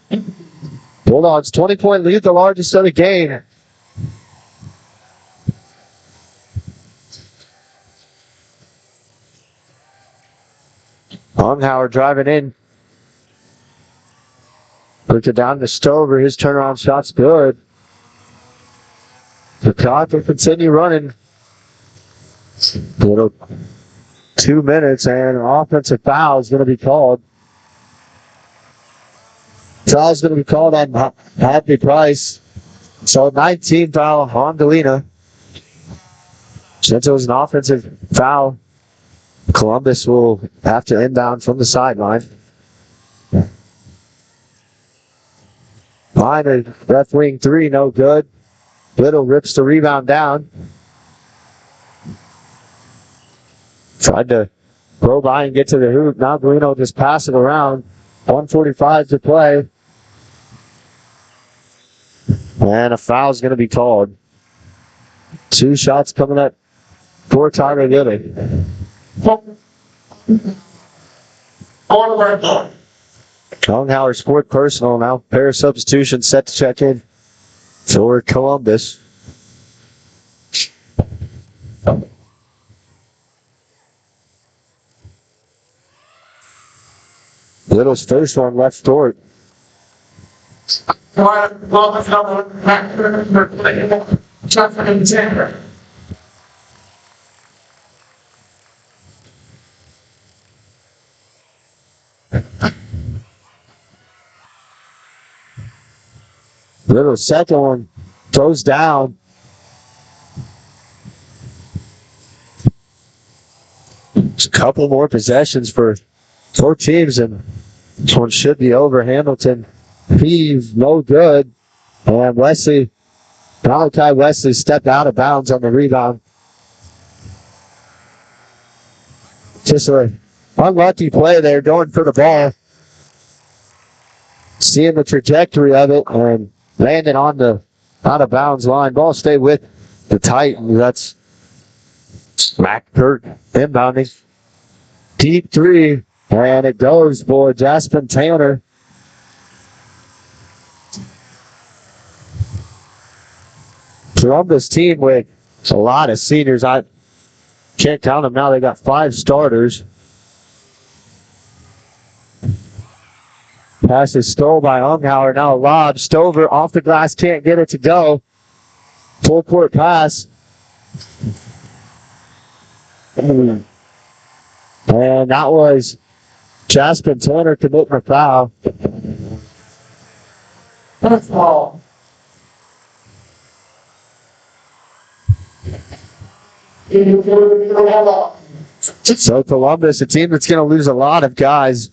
Bulldogs 20-point lead, the largest of the game. Longhauer driving in. Puts it down to Stover. His turnaround shot's good. The clock will continue running. Little 2 minutes, and an offensive foul is going to be called. Foul is going to be called on Happy Price. So 19 foul on Galena. Since it was an offensive foul, Columbus will have to inbound from the sideline. Minor left wing 3, no good. Little rips the rebound down. Tried to go by and get to the hoop. Now Galena will just pass it around. 1:45 to play. And a foul is going to be called. 2 shots coming up for Tyler Lilly. Longhauer scored personal. Now pair of substitutions set to check in for Columbus. Little's first one left short. Little's second one throws down. Just a couple more possessions for both teams, and this one should be over. Hamilton heave, no good. And Malachi Wesley stepped out of bounds on the rebound. Just an unlucky play there, going for the ball. Seeing the trajectory of it and landing on the out of bounds line. Ball stay with the Titans. That's Mac Kurt inbounding. Deep three, and it goes for Jasper Tanner. Columbus team with a lot of seniors. I can't count them now. They got 5 starters. Pass is stole by Unghauer. Now a lob. Stover off the glass. Can't get it to go. Full court pass. And that was Jasper Tanner committing a foul. That's ball. So Columbus, a team that's going to lose a lot of guys.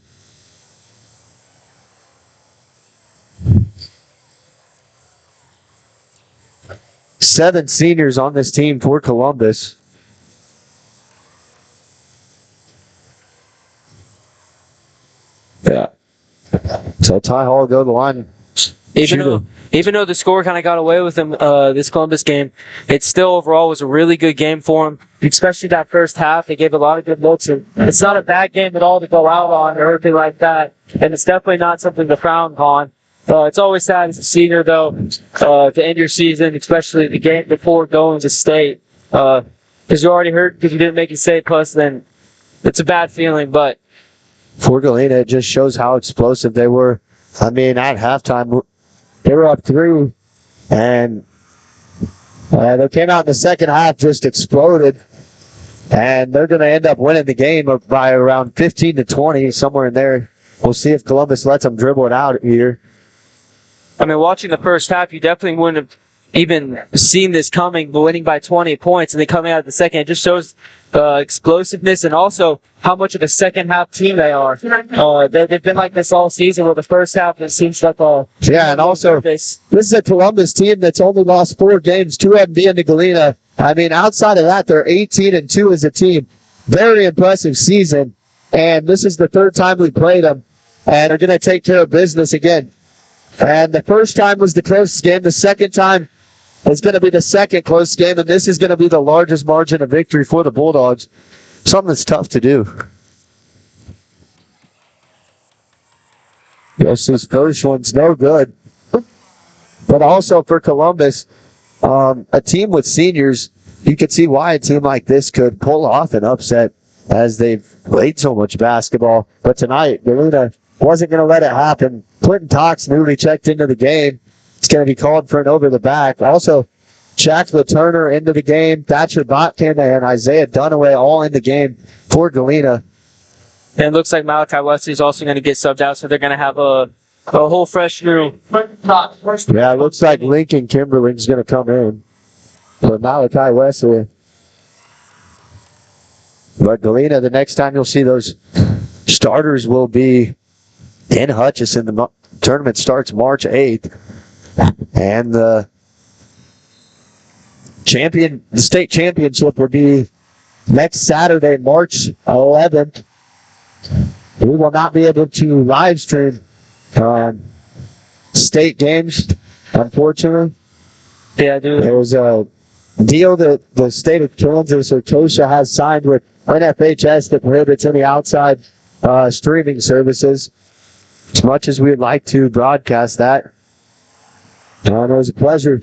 Seven seniors on this team for Columbus. Yeah. So Ty Hall go to the line. Even though the score kind of got away with him this Columbus game, it still overall was a really good game for him, especially that first half. They gave a lot of good looks. And it's not a bad game at all to go out on or anything like that, and it's definitely not something to frown upon. It's always sad as a senior, though, to end your season, especially the game before going to state, because you're already hurt because you didn't make it state, plus then it's a bad feeling. But for Galena, it just shows how explosive they were. I mean, at halftime, they were up 3, and they came out in the second half, just exploded, and they're going to end up winning the game by around 15-20, somewhere in there. We'll see if Columbus lets them dribble it out here. I mean, watching the first half, you definitely wouldn't have even seen this coming, but winning by 20 points, and then coming out of the second, it just shows explosiveness and also how much of a second half team they are. They've been like this all season, where the first half it seems like and also this is a Columbus team that's only lost 4 games, 2 of them being to Galena. I mean, outside of that, they're 18-2 as a team. Very impressive season, and this is the 3rd time we played them, and are going to take care of business again. And the first time was the closest game. The second time is going to be the second close game, and this is going to be the largest margin of victory for the Bulldogs. Something that's tough to do. Yes, this first one's no good. But also for Columbus, a team with seniors, you could see why a team like this could pull off an upset as they've played so much basketball. But tonight, Galena wasn't going to let it happen. Clinton Cox newly checked into the game. It's going to be called for an over the back. Also, Jack Turner into the game. Thatcher Botkin and Isaiah Dunaway all in the game for Galena. And it looks like Malachi Wesley is also going to get subbed out, so they're going to have a whole fresh new. Yeah, it looks like Lincoln Kimberling's going to come in for Malachi Wesley. But Galena, the next time you'll see those starters will be in Hutchison. The tournament starts March 8th. And the state championship will be next Saturday, March 11th. We will not be able to live stream state games, unfortunately. Yeah, dude. There was a deal that the state of Kansas or KOSHA has signed with NFHS that prohibits any outside streaming services. As much as we would like to broadcast that, it was a pleasure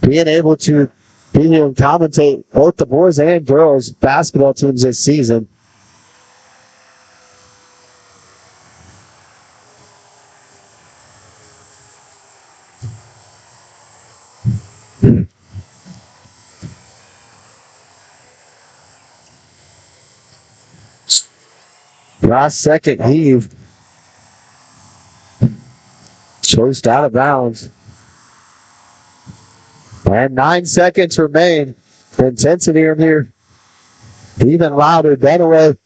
being able to be here and commentate both the boys and girls basketball teams this season. Last second heave. Chased out of bounds. And 9 seconds remain. The intensity in here even louder. Dunaway,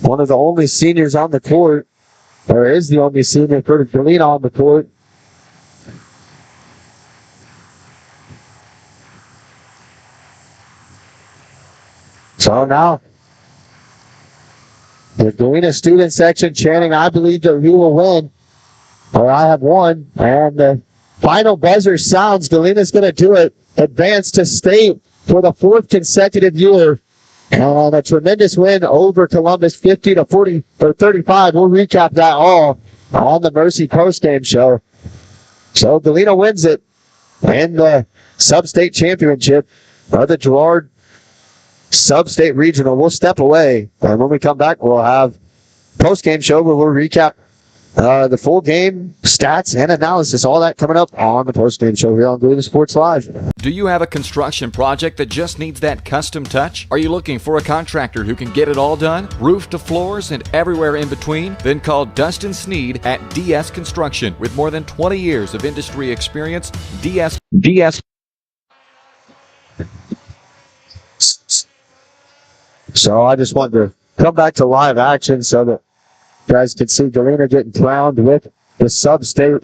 one of the only seniors on the court, or is the only senior for Galena on the court. So now, the Galena student section chanting, "I believe that we will win," or "I have won." And the final buzzer sounds. Galena's going to do it. Advance to state for the 4th consecutive year. And a tremendous win over Columbus, 50-40 or 35. We'll recap that all on the Mercy postgame show. So Galena wins it in the sub-state championship of the Girard Sub-State Regional. We'll step away, and when we come back, we'll have post-game show where we'll recap the full game stats and analysis. All that coming up on the post-game show here on Galena Sports Live. Do you have a construction project that just needs that custom touch? Are you looking for a contractor who can get it all done, roof to floors and everywhere in between? Then call Dustin Sneed at DS Construction. With more than 20 years of industry experience, DS. So I just wanted to come back to live action so that you guys can see Galena getting crowned with the sub-state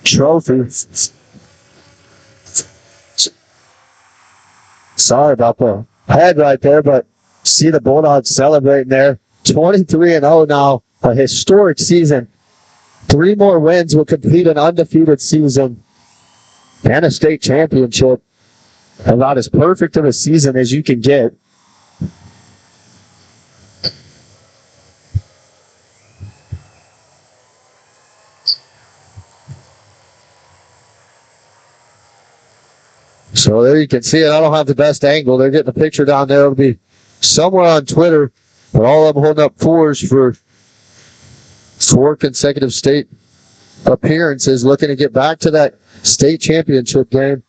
trophy. Sorry about the head right there, but see the Bulldogs celebrating there. 23-0 now, a historic season. 3 more wins will complete an undefeated season and a state championship. About as perfect of a season as you can get. So there you can see it. I don't have the best angle. They're getting the picture down there. It'll be somewhere on Twitter. But all of them holding up 4s for 4 consecutive state appearances, looking to get back to that state championship game.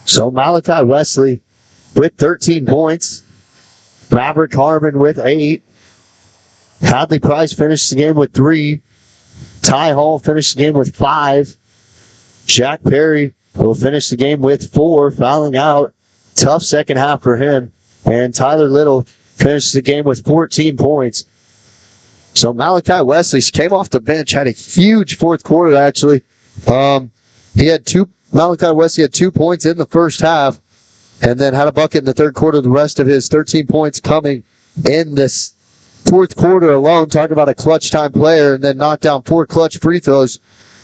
So Malachi Wesley with 13 points. Maverick Harmon with 8. Hadley Price finished the game with 3. Ty Hall finished the game with 5. Jack Perry will finish the game with 4, fouling out. Tough second half for him. And Tyler Little finished the game with 14 points. So Malachi Wesley came off the bench, had a huge fourth quarter, actually. Malachi Wesley had 2 points in the first half and then had a bucket in the third quarter. The rest of his 13 points coming in this fourth quarter alone. Talk about a clutch time player, and then knocked down 4 clutch free throws.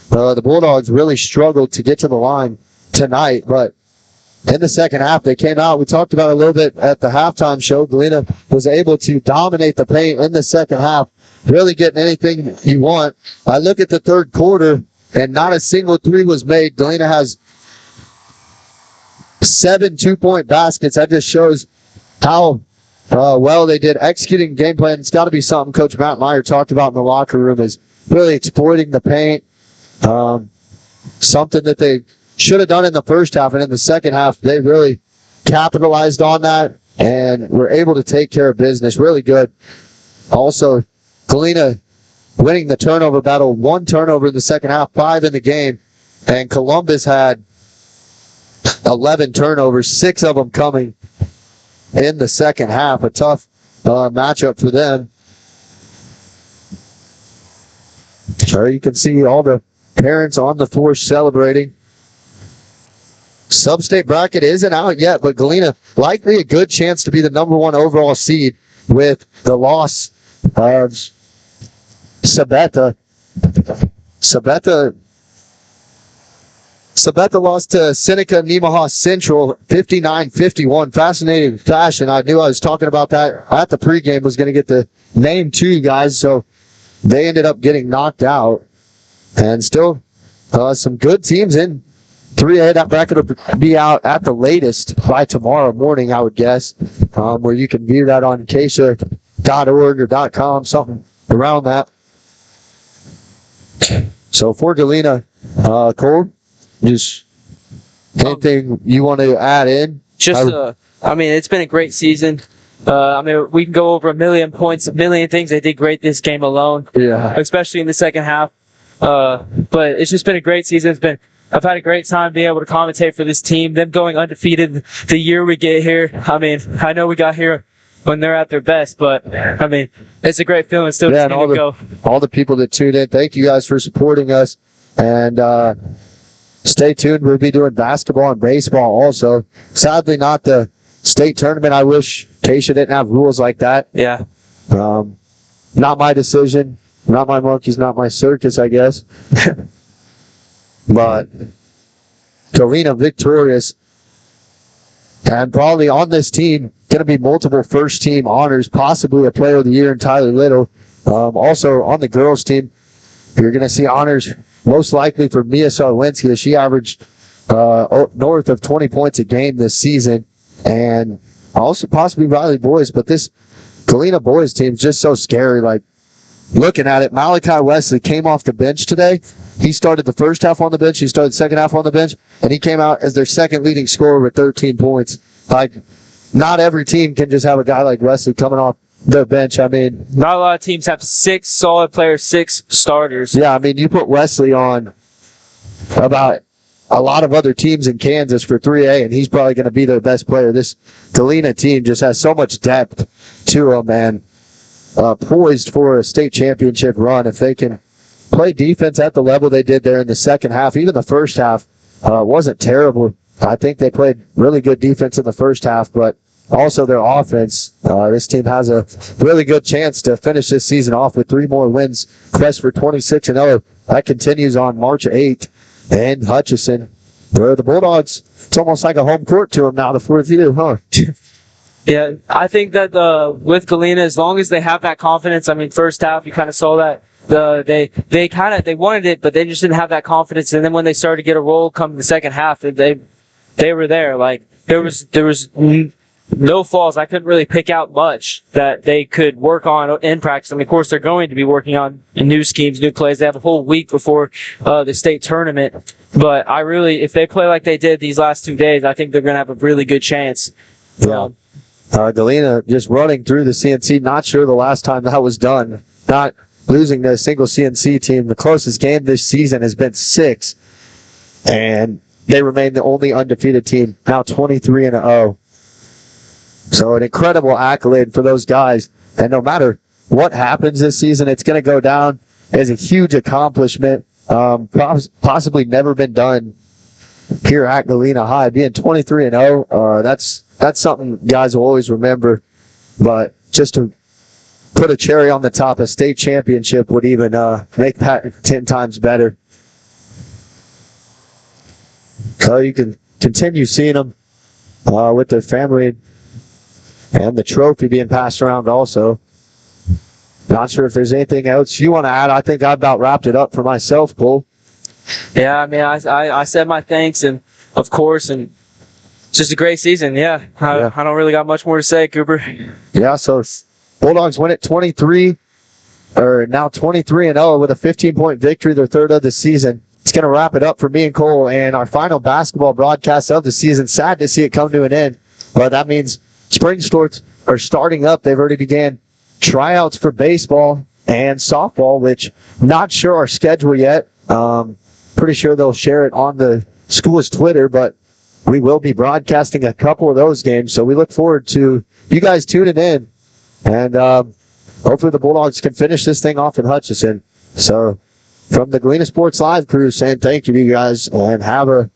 The Bulldogs really struggled to get to the line tonight, but in the second half, they came out. We talked about it a little bit at the halftime show. Galena was able to dominate the paint in the second half, really getting anything you want. I look at the third quarter, and not a single 3 was made. Galena has 7 2-point baskets. That just shows how well they did executing game plan. It's got to be something Coach Matt Meyer talked about in the locker room, is really exploiting the paint. Something that they should have done in the first half, and in the second half, they really capitalized on that and were able to take care of business. Really good. Also, Galena winning the turnover battle. 1 turnover in the second half, 5 in the game. And Columbus had 11 turnovers, 6 of them coming in the second half. A tough matchup for them. So you can see all the parents on the floor celebrating. Sub-state bracket isn't out yet, but Galena likely a good chance to be the number 1 overall seed with the loss of Sabetta. Sabetta Sabetha lost to Seneca Nemaha Central 59-51. Fascinating fashion. I knew I was talking about that at the pregame, was going to get the name to you guys. So they ended up getting knocked out. And still some good teams in 3A. That bracket will be out at the latest by tomorrow morning, I would guess, where you can view that on Acacia.org or .com, something around that. So for Galena, Cole, just anything you want to add in? It's been a great season. We can go over a million points, a million things. They did great this game alone. Yeah. Especially in the second half. But it's just been a great season. I've had a great time being able to commentate for this team. Them going undefeated the year we get here. I know we got here when they're at their best, but it's a great feeling still to go. All the people that tuned in, thank you guys for supporting us. And stay tuned. We'll be doing basketball and baseball also. Sadly, not the state tournament. I wish Acacia didn't have rules like that. Yeah. Not my decision. Not my monkeys, not my circus, I guess. But Galena victorious. And probably on this team, going to be multiple first-team honors, possibly a Player of the Year in Tyler Little. Also on the girls' team, you're going to see honors most likely for Mia Sarwinski. She averaged north of 20 points a game this season. And also possibly Riley boys, but this Galena boys team is just so scary. Like, looking at it, Malachi Wesley came off the bench today. He started the first half on the bench. He started the second half on the bench, and he came out as their second leading scorer with 13 points. Like, not every team can just have a guy like Wesley coming off the bench. Not a lot of teams have 6 solid players, 6 starters. Yeah, you put Wesley on about a lot of other teams in Kansas for 3A, and he's probably going to be their best player. This Galena team just has so much depth to them, and poised for a state championship run if they can play defense at the level they did there in the second half. Even the first half wasn't terrible. I think they played really good defense in the first half, but also their offense. This team has a really good chance to finish this season off with 3 more wins. Quest for 26-0. That continues on March 8th in Hutchinson, where the Bulldogs, it's almost like a home court to them now, the 4th year, huh? Yeah, I think that with Galena, as long as they have that confidence, first half you kind of saw that they wanted it, but they just didn't have that confidence. And then when they started to get a roll come the second half, they were there. Like there was no falls. I couldn't really pick out much that they could work on in practice. Of course, they're going to be working on new schemes, new plays. They have a whole week before the state tournament. But if they play like they did these last 2 days, I think they're going to have a really good chance. Yeah. Galena just running through the CNC. Not sure the last time that was done. Not losing to a single CNC team. The closest game this season has been 6. And they remain the only undefeated team, now 23-0. So an incredible accolade for those guys. And no matter what happens this season, it's going to go down as a huge accomplishment. Possibly never been done here at Galena High. Being 23-0, that's something guys will always remember. But just to put a cherry on the top, a state championship would even make that 10 times better. So you can continue seeing them with their family and the trophy being passed around also. Not sure if there's anything else you want to add. I think I about wrapped it up for myself, Cole. Yeah, I said my thanks, and of course, and just a great season. I don't really got much more to say, Cooper. Yeah, so Bulldogs win at 23, or now 23-0 with a 15-point victory, their 3rd of the season. It's going to wrap it up for me and Cole and our final basketball broadcast of the season. Sad to see it come to an end, but that means spring sports are starting up. They've already began tryouts for baseball and softball, which not sure our schedule yet. Pretty sure they'll share it on the school's Twitter, but we will be broadcasting a couple of those games. So we look forward to you guys tuning in, and hopefully the Bulldogs can finish this thing off in Hutchinson. So from the Galena Sports Live crew saying thank you to you guys, and have a